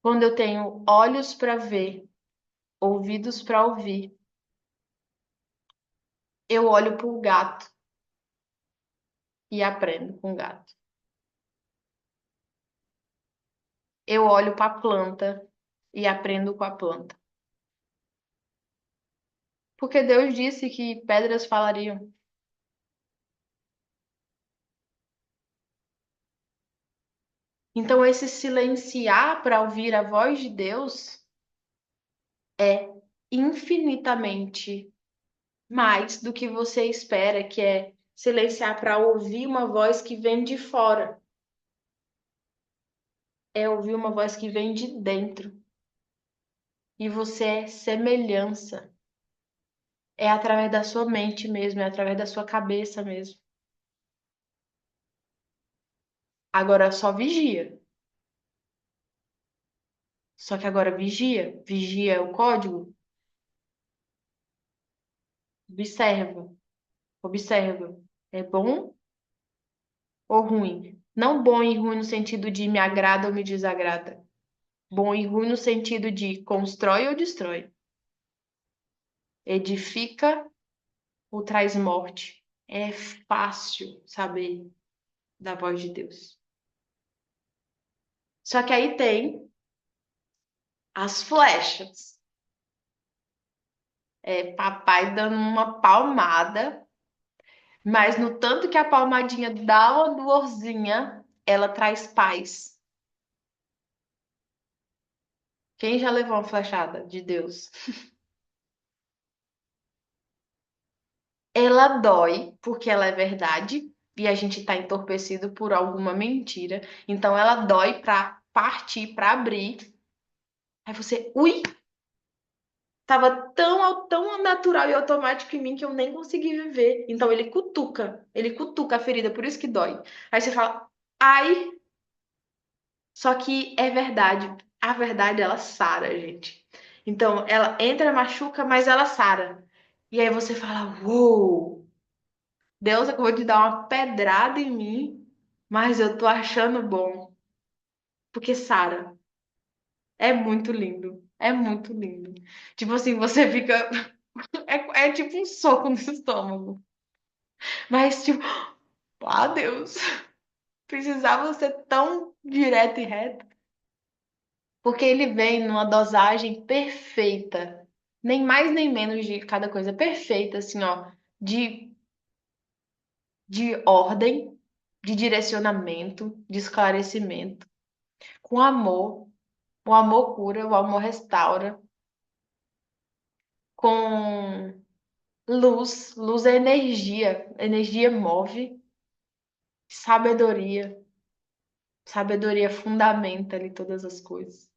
Quando eu tenho olhos para ver, ouvidos para ouvir, eu olho para o gato e aprendo com o gato. Eu olho para a planta e aprendo com a planta. Porque Deus disse que pedras falariam. Então, esse silenciar para ouvir a voz de Deus é infinitamente mais do que você espera, que é silenciar para ouvir uma voz que vem de fora. É ouvir uma voz que vem de dentro. E você é semelhança. É através da sua mente mesmo, é através da sua cabeça mesmo. Agora só vigia. Só que agora vigia. Vigia é o código. Observa. Observa. É bom ou ruim? Não bom e ruim no sentido de me agrada ou me desagrada. Bom e ruim no sentido de constrói ou destrói. Edifica ou traz morte. É fácil saber da voz de Deus. Só que aí tem as flechas. É papai dando uma palmada, mas no tanto que a palmadinha dá uma dorzinha, ela traz paz. Quem já levou uma flechada de Deus? Ela dói, porque ela é verdade, e a gente tá entorpecido por alguma mentira. Então ela dói pra partir, pra abrir. Aí você, ui, tava tão natural e automático em mim que eu nem consegui viver. Então ele cutuca a ferida, por isso que dói. Aí você fala, ai, só que é verdade. A verdade, ela sara, gente. Então, ela entra, machuca, mas ela sara. E aí você fala, uou, Deus acabou de dar uma pedrada em mim, mas eu tô achando bom. Porque sara. É muito lindo. É muito lindo. Tipo assim, você fica. É tipo um soco no estômago. Mas, tipo, ah, Deus, precisava ser tão direto e reto. Porque ele vem numa dosagem perfeita. Nem mais nem menos de cada coisa. Perfeita, assim, ó. De, de ordem, de direcionamento, de esclarecimento. Com amor. O amor cura, o amor restaura. Com luz. Luz é energia. Energia move. Sabedoria. Sabedoria fundamenta ali todas as coisas.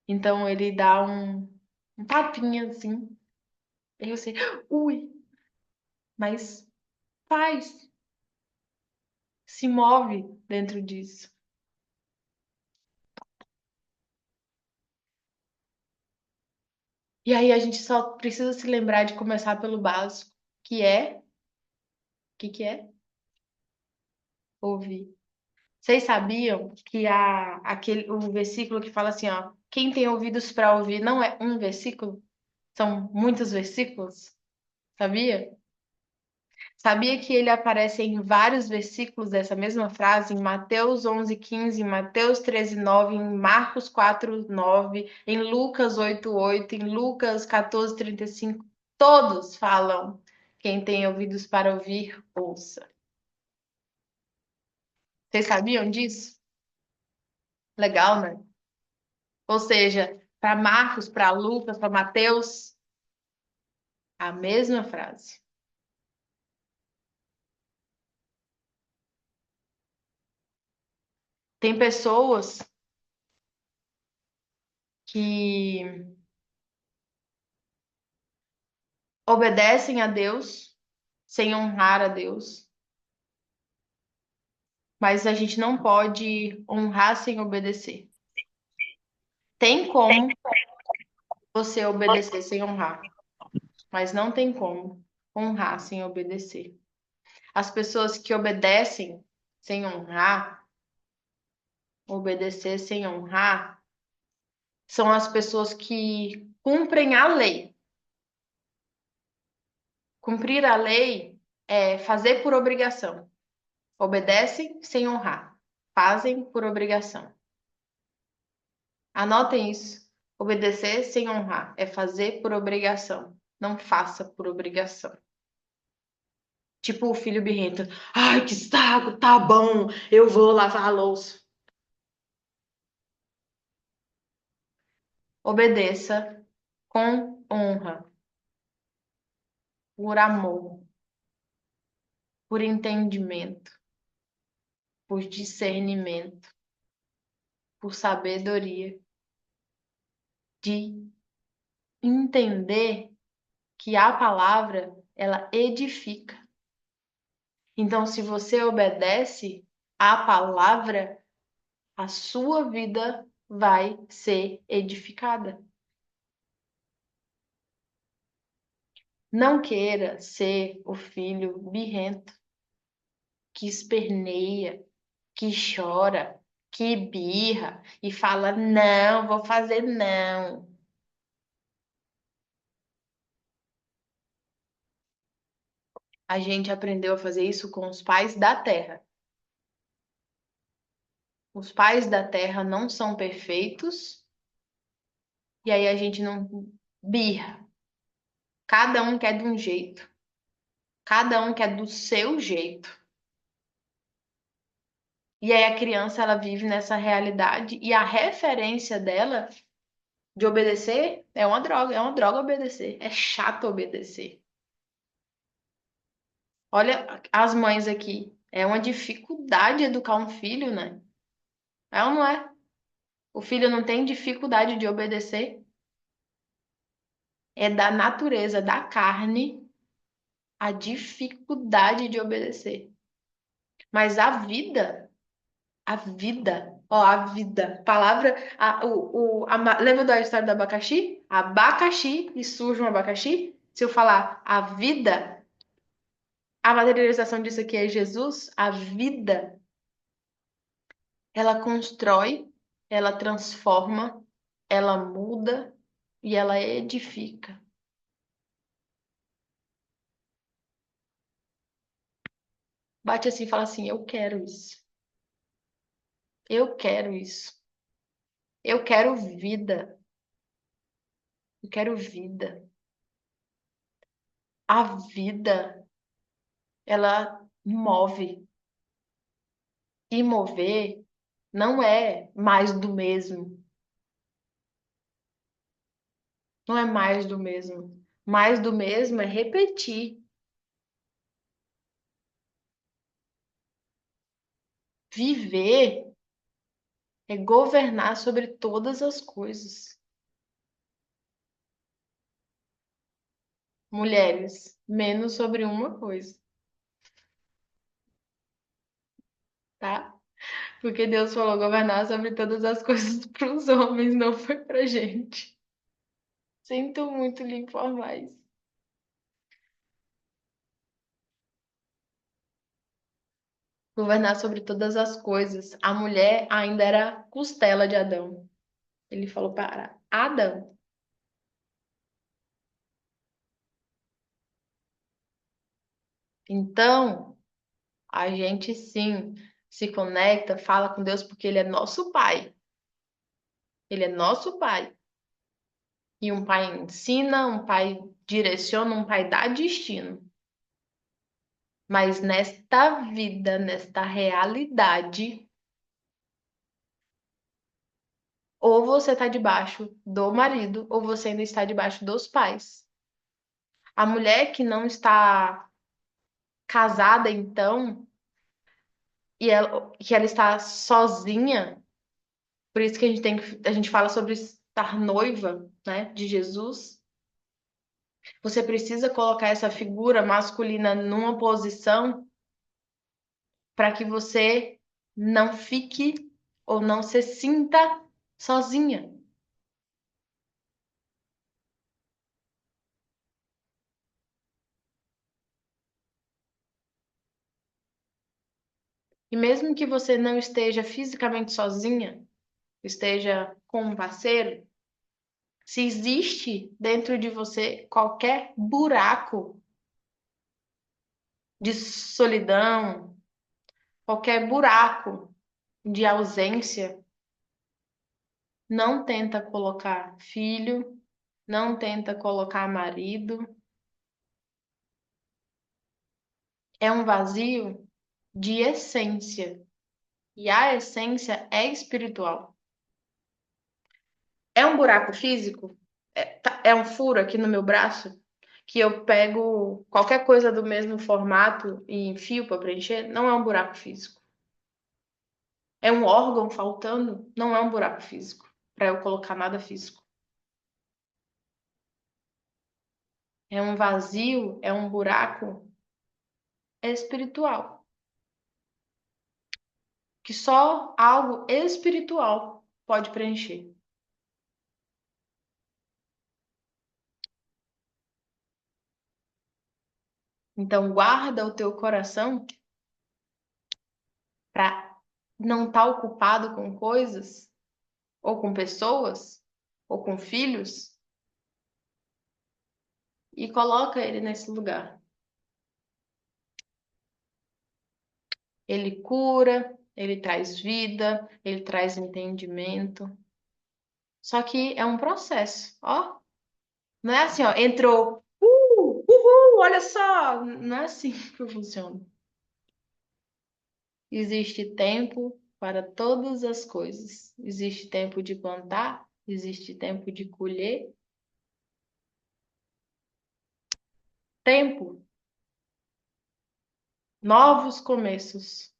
Então ele dá um tapinha assim. E você, ui, mas faz, se move dentro disso. E aí a gente só precisa se lembrar de começar pelo básico, que é, o que que é? Ouvir. Vocês sabiam que o versículo que fala assim, ó, quem tem ouvidos para ouvir não é um versículo, são muitos versículos? Sabia? Sabia que ele aparece em vários versículos dessa mesma frase, em Mateus 11:15, em Mateus 13:9, em Marcos 4:9, em Lucas 8:8, em Lucas 14:35. Todos falam: quem tem ouvidos para ouvir, ouça. Vocês sabiam disso? Legal, né? Ou seja, para Marcos, para Lucas, para Mateus, a mesma frase. Tem pessoas que obedecem a Deus sem honrar a Deus. Mas a gente não pode honrar sem obedecer. Tem como você obedecer sem honrar, mas não tem como honrar sem obedecer. As pessoas que obedecem sem honrar, obedecer sem honrar, são as pessoas que cumprem a lei. Cumprir a lei é fazer por obrigação. Obedecem sem honrar. Fazem por obrigação. Anotem isso. Obedecer sem honrar é fazer por obrigação. Não faça por obrigação. Tipo o filho birrento. Ai, que saco, tá bom, eu vou lavar a louça. Obedeça com honra, por amor, por entendimento, por discernimento, por sabedoria, de entender que a palavra, ela edifica. Então, se você obedece à palavra, a sua vida vai ser edificada. Não queira ser o filho birrento, que esperneia, que chora, que birra e fala: não, vou fazer não. A gente aprendeu a fazer isso com os pais da terra. Os pais da terra não são perfeitos e aí a gente não birra. Cada um quer de um jeito. Cada um quer do seu jeito. E aí a criança ela vive nessa realidade e a referência dela de obedecer é uma droga obedecer, é chato obedecer. Olha as mães aqui, é uma dificuldade educar um filho, né? É ou não é? O filho não tem dificuldade de obedecer, é da natureza, da carne, a dificuldade de obedecer. Mas a vida, palavra, lembra da história do abacaxi? Abacaxi e surge um abacaxi? Se eu falar a vida, a materialização disso aqui é Jesus, a vida, ela constrói, ela transforma, ela muda e ela edifica. Bate assim e fala assim: eu quero isso, eu quero isso, eu quero vida, eu quero vida. A vida, ela move. E mover não é mais do mesmo. Não é mais do mesmo. Mais do mesmo é repetir. Viver é governar sobre todas as coisas. Mulheres, menos sobre uma coisa, tá? Porque Deus falou governar sobre todas as coisas para os homens, não foi pra gente. Sinto muito lhe informar isso. Governar sobre todas as coisas. A mulher ainda era costela de Adão. Ele falou para Adão. Então, a gente sim se conecta, fala com Deus porque Ele é nosso Pai. Ele é nosso Pai. E um pai ensina, um pai direciona, um pai dá destino. Mas nesta vida, nesta realidade, ou você está debaixo do marido, ou você ainda está debaixo dos pais. A mulher que não está casada, então, que ela está sozinha, por isso que a gente fala sobre estar noiva, né, de Jesus. Você precisa colocar essa figura masculina numa posição para que você não fique ou não se sinta sozinha. E mesmo que você não esteja fisicamente sozinha, esteja com um parceiro, se existe dentro de você qualquer buraco de solidão, qualquer buraco de ausência, não tenta colocar filho, não tenta colocar marido. É um vazio de essência. E a essência é espiritual. É um buraco físico? É um furo aqui no meu braço? Que eu pego qualquer coisa do mesmo formato e enfio para preencher? Não é um buraco físico. É um órgão faltando? Não é um buraco físico. Para eu colocar nada físico. É um vazio, é um buraco espiritual. Que só algo espiritual pode preencher. Então, guarda o teu coração para não estar ocupado com coisas, ou com pessoas, ou com filhos, e coloca ele nesse lugar. Ele cura, ele traz vida, ele traz entendimento. Só que é um processo, ó. Não é assim, ó, entrou, uhul, olha só. Não é assim que funciona. Existe tempo para todas as coisas. Existe tempo de plantar, existe tempo de colher. Tempo, novos começos.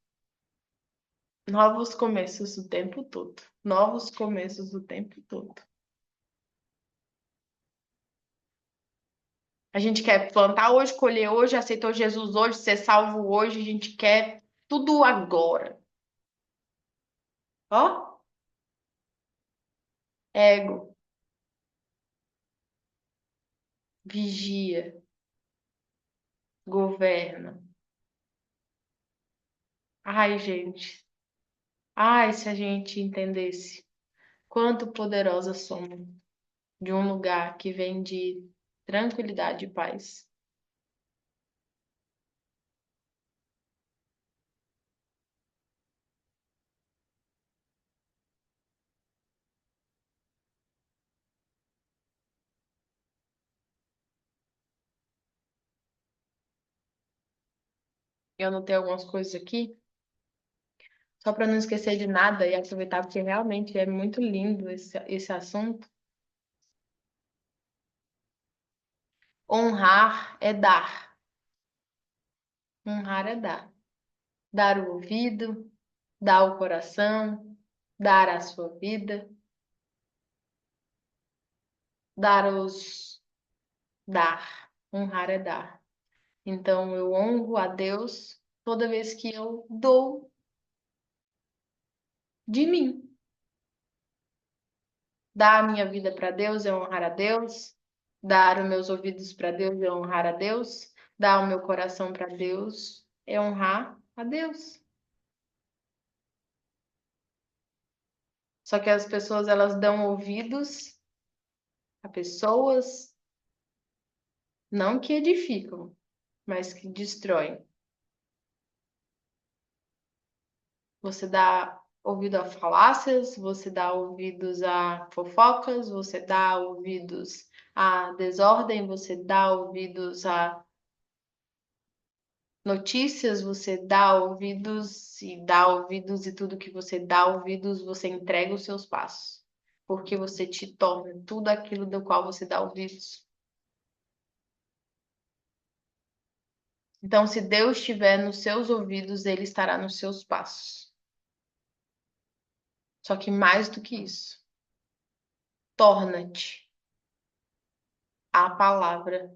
Novos começos o tempo todo. Novos começos o tempo todo. A gente quer plantar hoje, colher hoje, aceitou Jesus hoje, ser salvo hoje. A gente quer tudo agora. Ó, ego, vigia, governa. Ai, gente. Ai, se a gente entendesse quanto poderosas somos de um lugar que vem de tranquilidade e paz. Eu anotei algumas coisas aqui, só para não esquecer de nada e aproveitar, porque realmente é muito lindo esse assunto. Honrar é dar. Honrar é dar. Dar o ouvido, dar o coração, dar a sua vida, dar os. Dar. Honrar é dar. Então eu honro a Deus toda vez que eu dou de mim. Dar a minha vida para Deus é honrar a Deus. Dar os meus ouvidos para Deus é honrar a Deus. Dar o meu coração para Deus é honrar a Deus. Só que as pessoas elas dão ouvidos a pessoas não que edificam, mas que destroem. Você dá ouvido a falácias, você dá ouvidos a fofocas, você dá ouvidos a desordem, você dá ouvidos a notícias, você dá ouvidos e tudo que você dá ouvidos, você entrega os seus passos, porque você te torna tudo aquilo do qual você dá ouvidos. Então, se Deus estiver nos seus ouvidos, ele estará nos seus passos. Só que mais do que isso, torna-te a palavra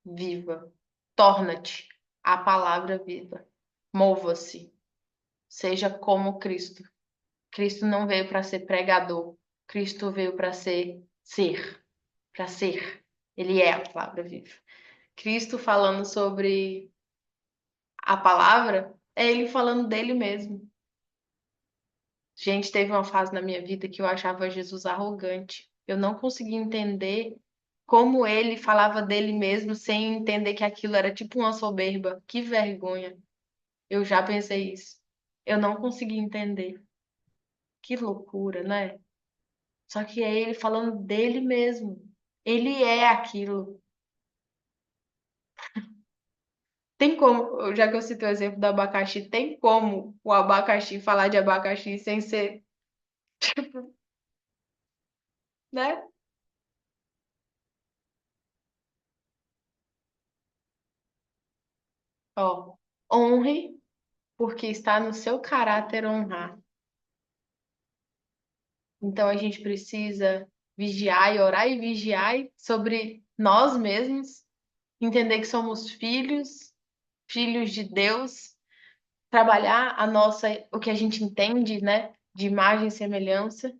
viva. Torna-te a palavra viva. Mova-se. Seja como Cristo. Cristo não veio para ser pregador. Cristo veio para ser, para ser. Ele é a palavra viva. Cristo falando sobre a palavra, é ele falando dele mesmo. Gente, teve uma fase na minha vida que eu achava Jesus arrogante. Eu não conseguia entender como ele falava dele mesmo sem entender que aquilo era tipo uma soberba. Que vergonha. Eu já pensei isso. Eu não conseguia entender. Que loucura, né? Só que é ele falando dele mesmo. Ele é aquilo. Tem como, já que eu citei o exemplo do abacaxi, tem como o abacaxi falar de abacaxi sem ser, né? Ó, honre, porque está no seu caráter honrar. Então a gente precisa vigiar e orar e vigiar sobre nós mesmos, entender que somos filhos, filhos de Deus, trabalhar a nossa, o que a gente entende, né, de imagem e semelhança,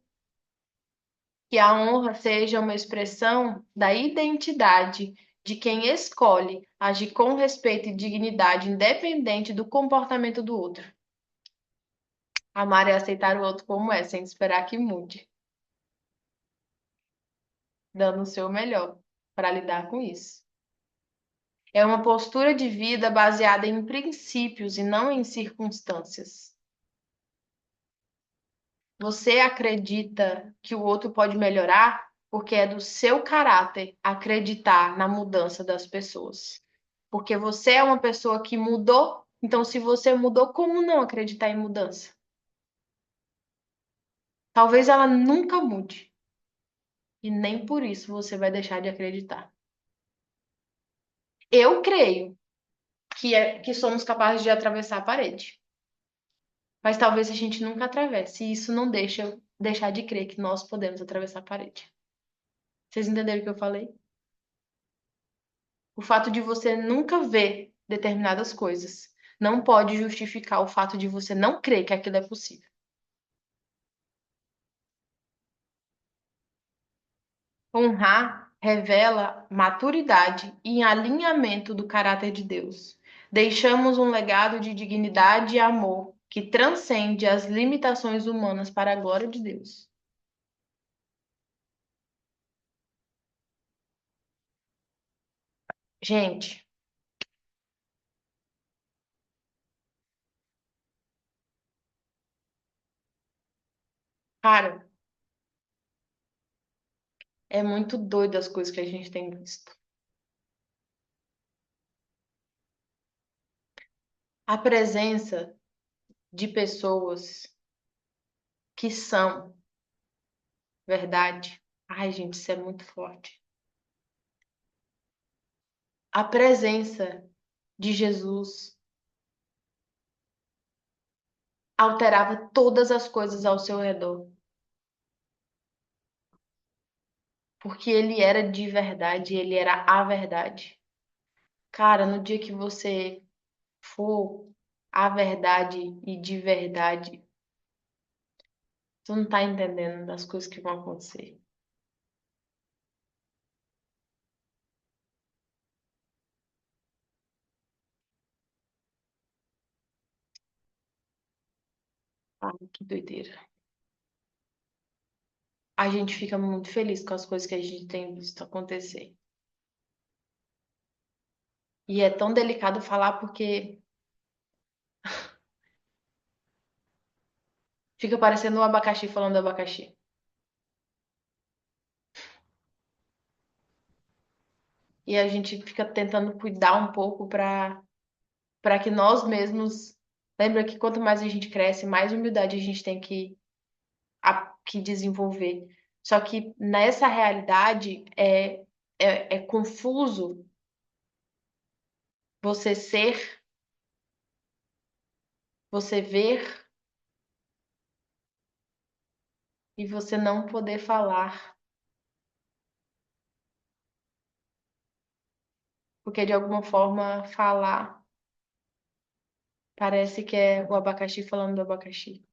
que a honra seja uma expressão da identidade de quem escolhe agir com respeito e dignidade, independente do comportamento do outro. Amar é aceitar o outro como é, sem esperar que mude, dando o seu melhor para lidar com isso. É uma postura de vida baseada em princípios e não em circunstâncias. Você acredita que o outro pode melhorar porque é do seu caráter acreditar na mudança das pessoas. Porque você é uma pessoa que mudou, então se você mudou, como não acreditar em mudança? Talvez ela nunca mude e nem por isso você vai deixar de acreditar. Eu creio que somos capazes de atravessar a parede, mas talvez a gente nunca atravesse e isso não deixa eu deixar de crer que nós podemos atravessar a parede. Vocês entenderam o que eu falei? O fato de você nunca ver determinadas coisas não pode justificar o fato de você não crer que aquilo é possível. Honrar revela maturidade e alinhamento do caráter de Deus. Deixamos um legado de dignidade e amor que transcende as limitações humanas para a glória de Deus. Gente, cara, é muito doido as coisas que a gente tem visto. A presença de pessoas que são verdade. Ai, gente, isso é muito forte. A presença de Jesus alterava todas as coisas ao seu redor, porque ele era de verdade, ele era a verdade. Cara, no dia que você for a verdade e de verdade, tu não tá entendendo das coisas que vão acontecer. Ai, que doideira. A gente fica muito feliz com as coisas que a gente tem visto acontecer. E é tão delicado falar porque fica parecendo um abacaxi falando abacaxi. E a gente fica tentando cuidar um pouco para que nós mesmos. Lembra que quanto mais a gente cresce, mais humildade a gente tem que desenvolver. Só que nessa realidade é confuso você ser, você ver e você não poder falar. Porque de alguma forma falar parece que é o abacaxi falando do abacaxi.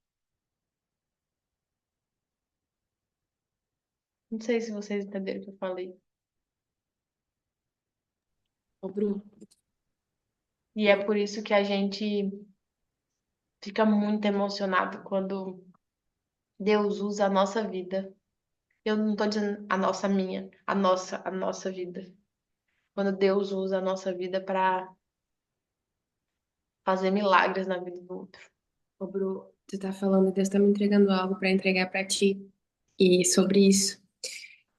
Não sei se vocês entenderam o que eu falei. Ô, Bru, E é por isso que a gente fica muito emocionado quando Deus usa a nossa vida. Eu não tô dizendo a nossa, minha, a nossa vida. Quando Deus usa a nossa vida para fazer milagres na vida do outro. ô, Bru, tu tá falando, Deus tá me entregando algo pra entregar pra ti. E sobre isso.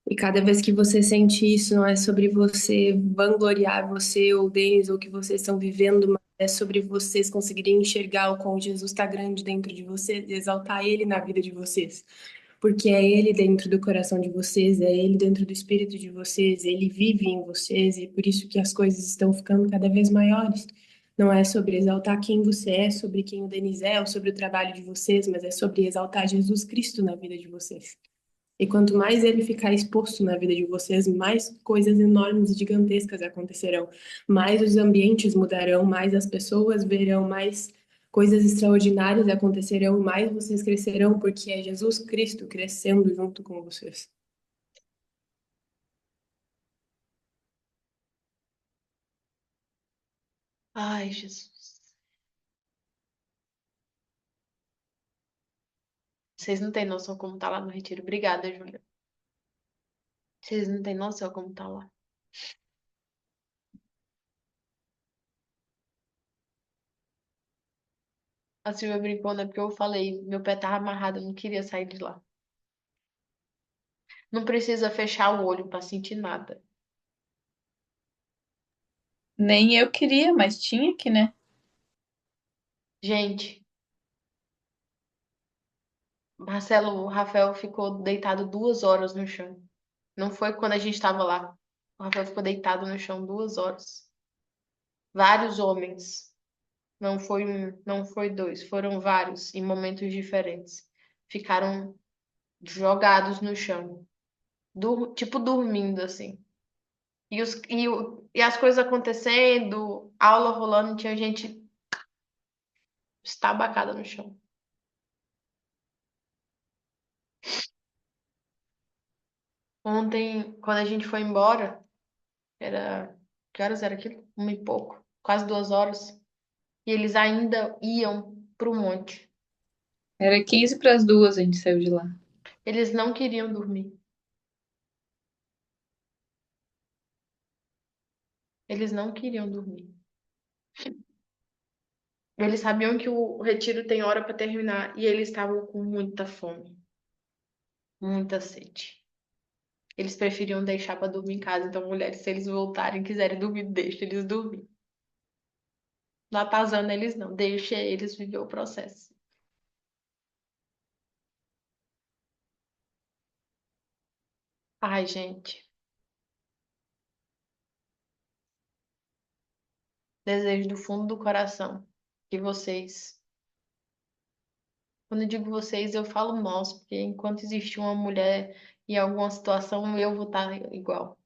E cada vez que você sente isso, não é sobre você vangloriar você ou o Denis ou o que vocês estão vivendo, mas é sobre vocês conseguirem enxergar o quão Jesus está grande dentro de vocês e exaltar Ele na vida de vocês. Porque é Ele dentro do coração de vocês, é Ele dentro do espírito de vocês, Ele vive em vocês e por isso que as coisas estão ficando cada vez maiores. Não é sobre exaltar quem você é, sobre quem o Denis é, ou sobre o trabalho de vocês, mas é sobre exaltar Jesus Cristo na vida de vocês. E quanto mais ele ficar exposto na vida de vocês, mais coisas enormes e gigantescas acontecerão. Mais os ambientes mudarão, mais as pessoas verão, mais coisas extraordinárias acontecerão, mais vocês crescerão, porque é Jesus Cristo crescendo junto com vocês. Ai, Jesus. Vocês não têm noção como tá lá no retiro. Obrigada, Júlia. Vocês não têm noção como tá lá. A Silvia brincou, né? Porque eu falei, meu pé tava amarrado, eu não queria sair de lá. Não precisa fechar o olho pra sentir nada. Nem eu queria, mas tinha que, né? Gente, Marcelo, o Rafael ficou deitado 2 horas no chão. Não foi quando a gente estava lá. O Rafael ficou deitado no chão 2 horas. Vários homens. Não foi um, não foi dois, foram vários, em momentos diferentes. Ficaram jogados no chão, tipo dormindo assim. E as coisas acontecendo, aula rolando, tinha gente estabacada no chão. Ontem, quando a gente foi embora, era. Que horas era aquilo? 1 e pouco, quase 2 horas. E eles ainda iam pro monte. Era 15 para as 2 a gente saiu de lá. Eles não queriam dormir. Eles não queriam dormir. Eles sabiam que o retiro tem hora para terminar e eles estavam com muita fome, muita sede. Eles preferiam deixar para dormir em casa. Então, mulheres, se eles voltarem, quiserem dormir, deixa eles dormir. Não atazana eles não, deixa eles viver o processo. Ai, gente, desejo do fundo do coração que vocês, quando eu digo vocês, eu falo nós, porque enquanto existe uma mulher em alguma situação, eu vou estar igual.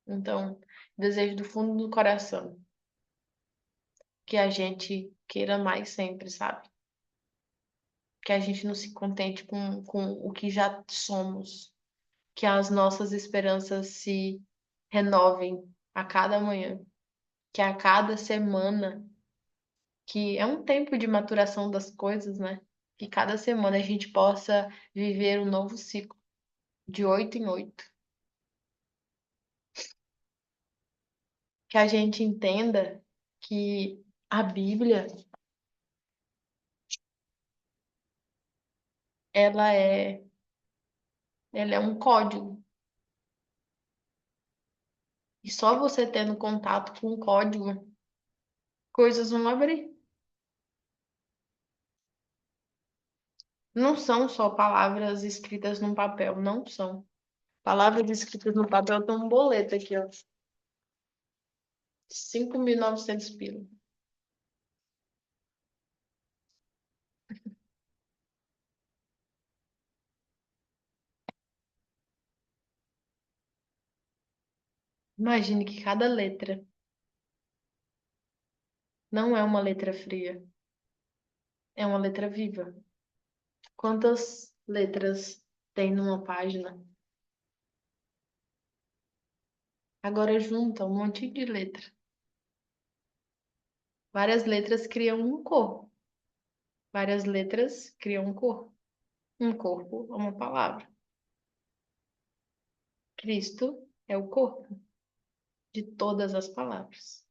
Então, desejo do fundo do coração que a gente queira mais sempre, sabe? Que a gente não se contente com o que já somos, que as nossas esperanças se renovem a cada manhã, que a cada semana, que é um tempo de maturação das coisas, né? Que cada semana a gente possa viver um novo ciclo, de 8 em 8. Que a gente entenda que a Bíblia, ela é, ela é um código. E só você tendo contato com o código, coisas vão abrir. Não são só palavras escritas num papel, não são. Palavras escritas no papel tem um boleto aqui, ó. 5.900 pila. Imagine que cada letra não é uma letra fria, é uma letra viva. Quantas letras tem numa página? Agora junta um monte de letra. Várias letras criam um corpo. Várias letras criam um corpo. Um corpo é uma palavra. Cristo é o corpo de todas as palavras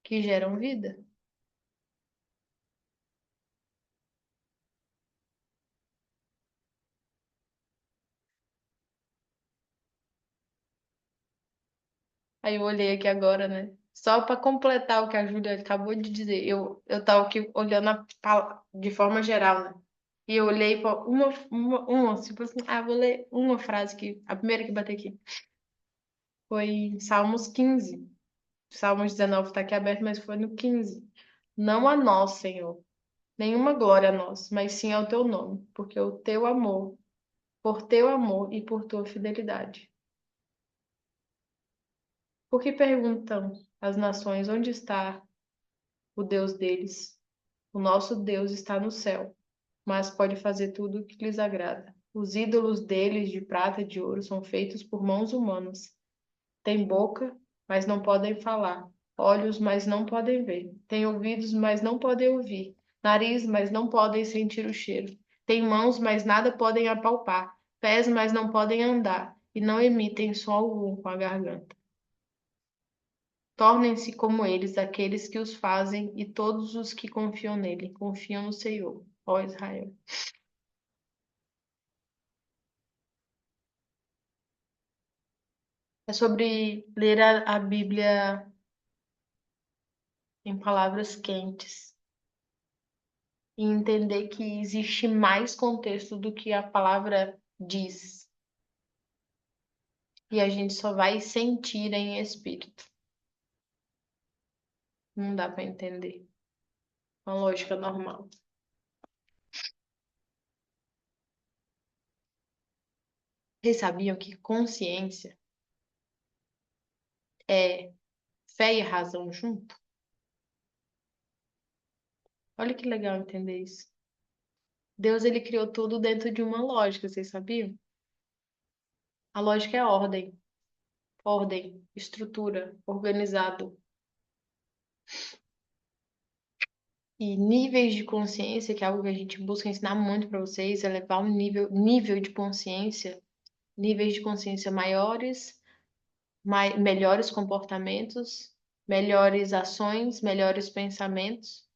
que geram vida. Aí eu olhei aqui agora, né? Só para completar o que a Júlia acabou de dizer, eu tava aqui olhando de forma geral, né? E eu olhei para tipo assim, vou ler uma frase que, a primeira que bateu aqui, foi em Salmos 15. Salmos 19 está aqui aberto, mas foi no 15. Não a nós, Senhor, nenhuma glória a nós, mas sim ao teu nome, porque o teu amor, por teu amor e por tua fidelidade. Por que perguntam as nações onde está o Deus deles? O nosso Deus está no céu, mas pode fazer tudo o que lhes agrada. Os ídolos deles de prata e de ouro são feitos por mãos humanas. Têm boca, mas não podem falar. olhos, mas não podem ver, têm ouvidos, mas não podem ouvir, nariz, mas não podem sentir o cheiro, têm mãos, mas nada podem apalpar, pés, mas não podem andar, e não emitem som algum com a garganta. Tornem-se como eles, aqueles que os fazem, e todos os que confiam nele, confiam no Senhor, ó Israel. É sobre ler a Bíblia em palavras quentes e entender que existe mais contexto do que a palavra diz. E a gente só vai sentir em espírito. Não dá para entender. Uma lógica normal. Vocês sabiam que consciência é fé e razão junto? Olha que legal entender isso. Deus, ele criou tudo dentro de uma lógica, vocês sabiam? A lógica é ordem. Ordem, estrutura, organizado. E níveis de consciência, que é algo que a gente busca ensinar muito para vocês, é levar um nível de consciência, níveis de consciência maiores, melhores comportamentos, melhores ações, melhores pensamentos,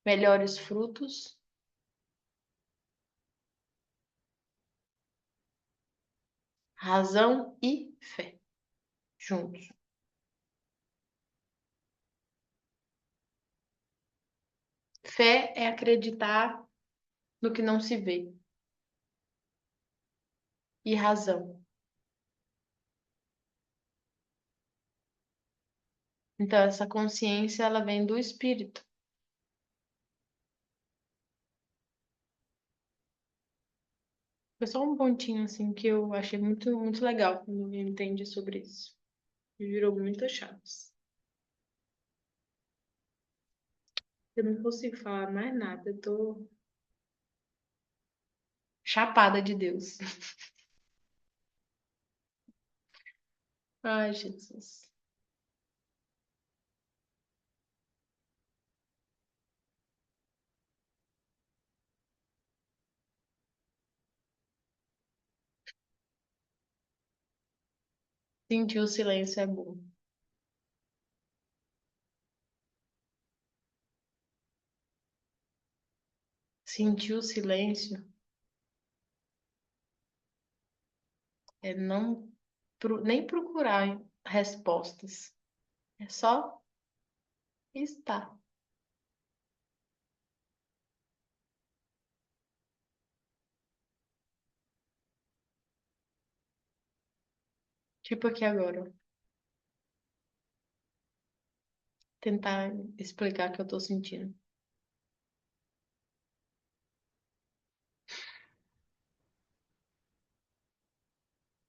melhores frutos, razão e fé juntos. Fé é acreditar no que não se vê. E razão. Então, essa consciência, ela vem do espírito. Foi só um pontinho, assim, que eu achei muito, muito legal quando eu entendi sobre isso. E virou muitas chaves. Eu não consigo falar mais nada. Eu tô chapada de Deus. Ai, Jesus. Sentir o silêncio é bom. Sentir o silêncio é não nem procurar respostas. É só estar. Tipo aqui agora. Tentar explicar o que eu tô sentindo.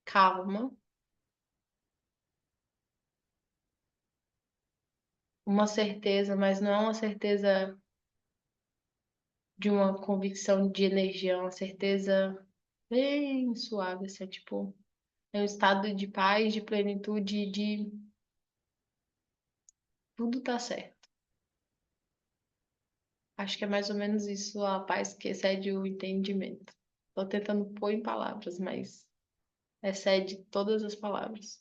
Calma. Uma certeza, mas não é uma certeza de uma convicção de energia, é uma certeza bem suave, assim, é tipo, é um estado de paz, de plenitude, de tudo tá certo. Acho que é mais ou menos isso, a paz que excede o entendimento. Tô tentando pôr em palavras, mas excede todas as palavras.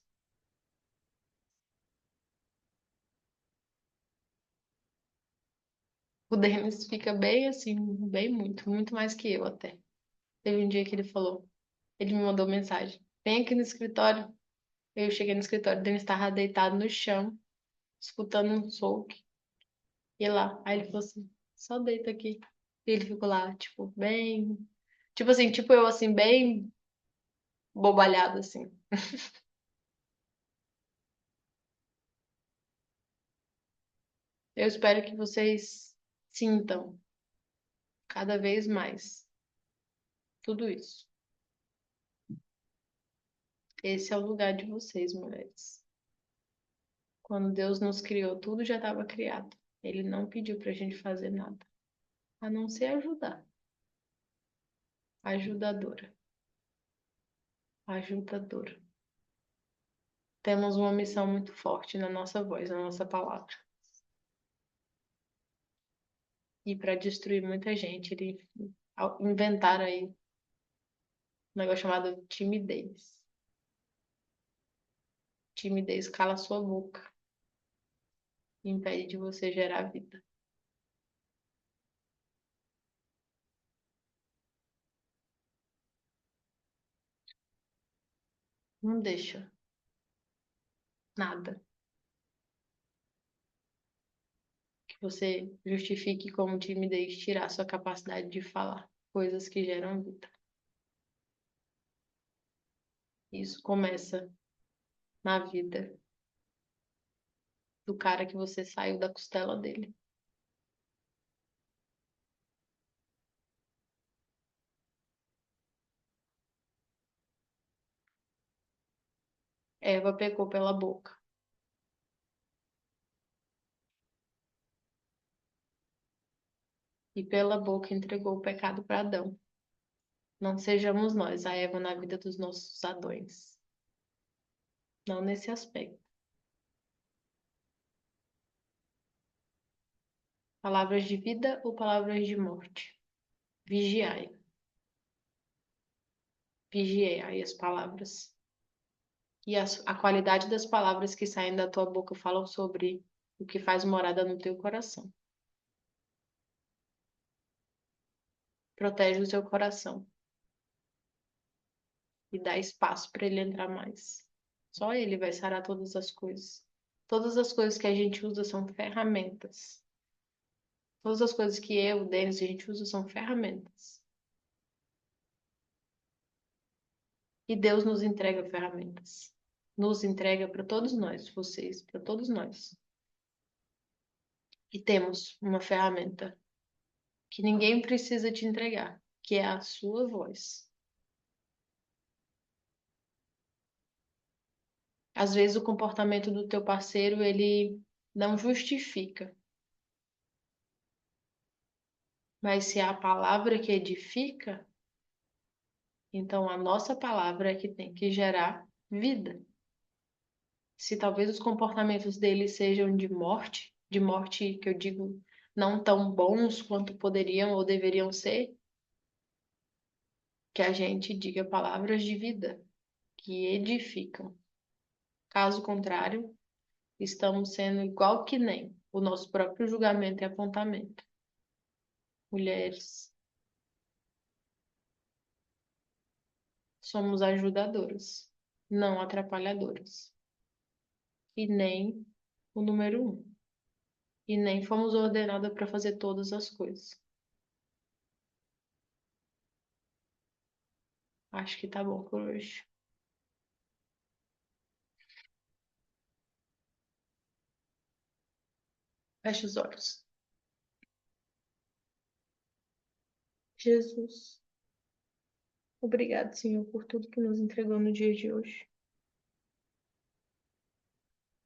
O Denis fica bem assim, bem muito, muito mais que eu até. Teve um dia que ele falou, ele me mandou mensagem: vem aqui no escritório. Eu cheguei no escritório, o Denis estava deitado no chão, escutando um souk. E lá, aí ele falou assim: só deita aqui. E ele ficou lá, tipo, bem. Tipo assim, tipo eu, assim, bem bobalhado, assim. Eu espero que vocês sintam cada vez mais tudo isso. Esse é o lugar de vocês, mulheres. Quando Deus nos criou, tudo já estava criado. Ele não pediu pra gente fazer nada, a não ser ajudar. Ajudadora. Ajudadora. Temos uma missão muito forte na nossa voz, na nossa palavra. E para destruir muita gente, ele inventaram aí um negócio chamado timidez. Timidez cala sua boca e impede de você gerar vida. Não deixa nada que você justifique como timidez tirar sua capacidade de falar coisas que geram vida. Isso começa na vida do cara que você saiu da costela dele. Eva pecou pela boca. E pela boca entregou o pecado para Adão. Não sejamos nós a Eva na vida dos nossos Adões. Não nesse aspecto. Palavras de vida ou palavras de morte? Vigiai. Vigiai as palavras. E a qualidade das palavras que saem da tua boca falam sobre o que faz morada no teu coração. Protege o teu coração e dá espaço para ele entrar mais. Só ele vai sarar todas as coisas. Todas as coisas que a gente usa são ferramentas. Todas as coisas que eu, Denis, a gente usa são ferramentas. E Deus nos entrega ferramentas. Nos entrega para todos nós, vocês, para todos nós. E temos uma ferramenta que ninguém precisa te entregar, que é a sua voz. Às vezes o comportamento do teu parceiro, ele não justifica. Mas se é a palavra que edifica, então a nossa palavra é que tem que gerar vida. Se talvez os comportamentos dele sejam de morte que eu digo não tão bons quanto poderiam ou deveriam ser, que a gente diga palavras de vida que edificam. Caso contrário, estamos sendo igual que nem o nosso próprio julgamento e apontamento. Mulheres, somos ajudadoras, não atrapalhadoras. E nem o número um. E nem fomos ordenadas para fazer todas as coisas. Acho que tá bom por hoje. Feche os olhos. Jesus, obrigado, Senhor, por tudo que nos entregou no dia de hoje.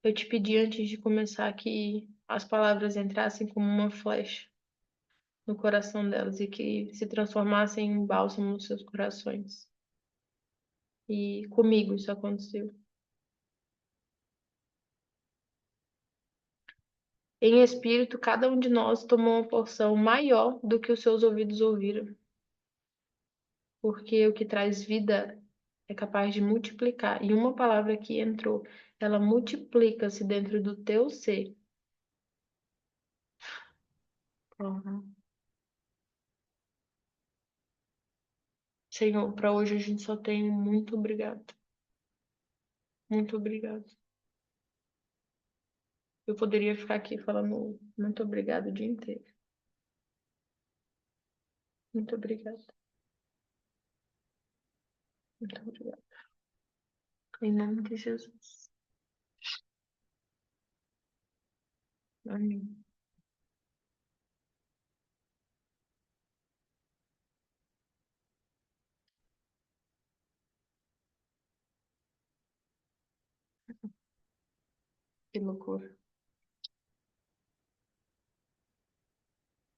Eu te pedi antes de começar que as palavras entrassem como uma flecha no coração delas e que se transformassem em um bálsamo nos seus corações. E comigo isso aconteceu. Em espírito, cada um de nós tomou uma porção maior do que os seus ouvidos ouviram, porque o que traz vida é capaz de multiplicar. E uma palavra que entrou, ela multiplica-se dentro do teu ser. Uhum. Senhor, para hoje a gente só tem um muito obrigado. Muito obrigado. Eu poderia ficar aqui falando muito obrigado o dia inteiro. Muito obrigada. Muito obrigada. Em nome de Jesus. Amém. Que loucura.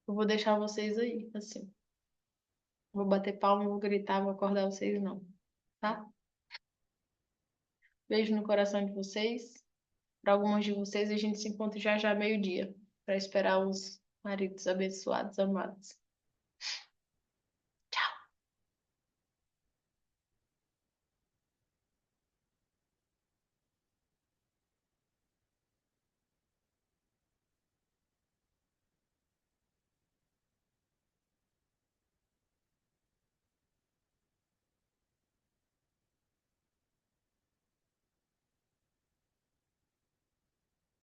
Eu vou deixar vocês aí, assim. Vou bater palma, vou gritar, vou acordar vocês não, tá? Beijo no coração de vocês. Para algumas de vocês, a gente se encontra já já meio-dia, para esperar os maridos abençoados, amados.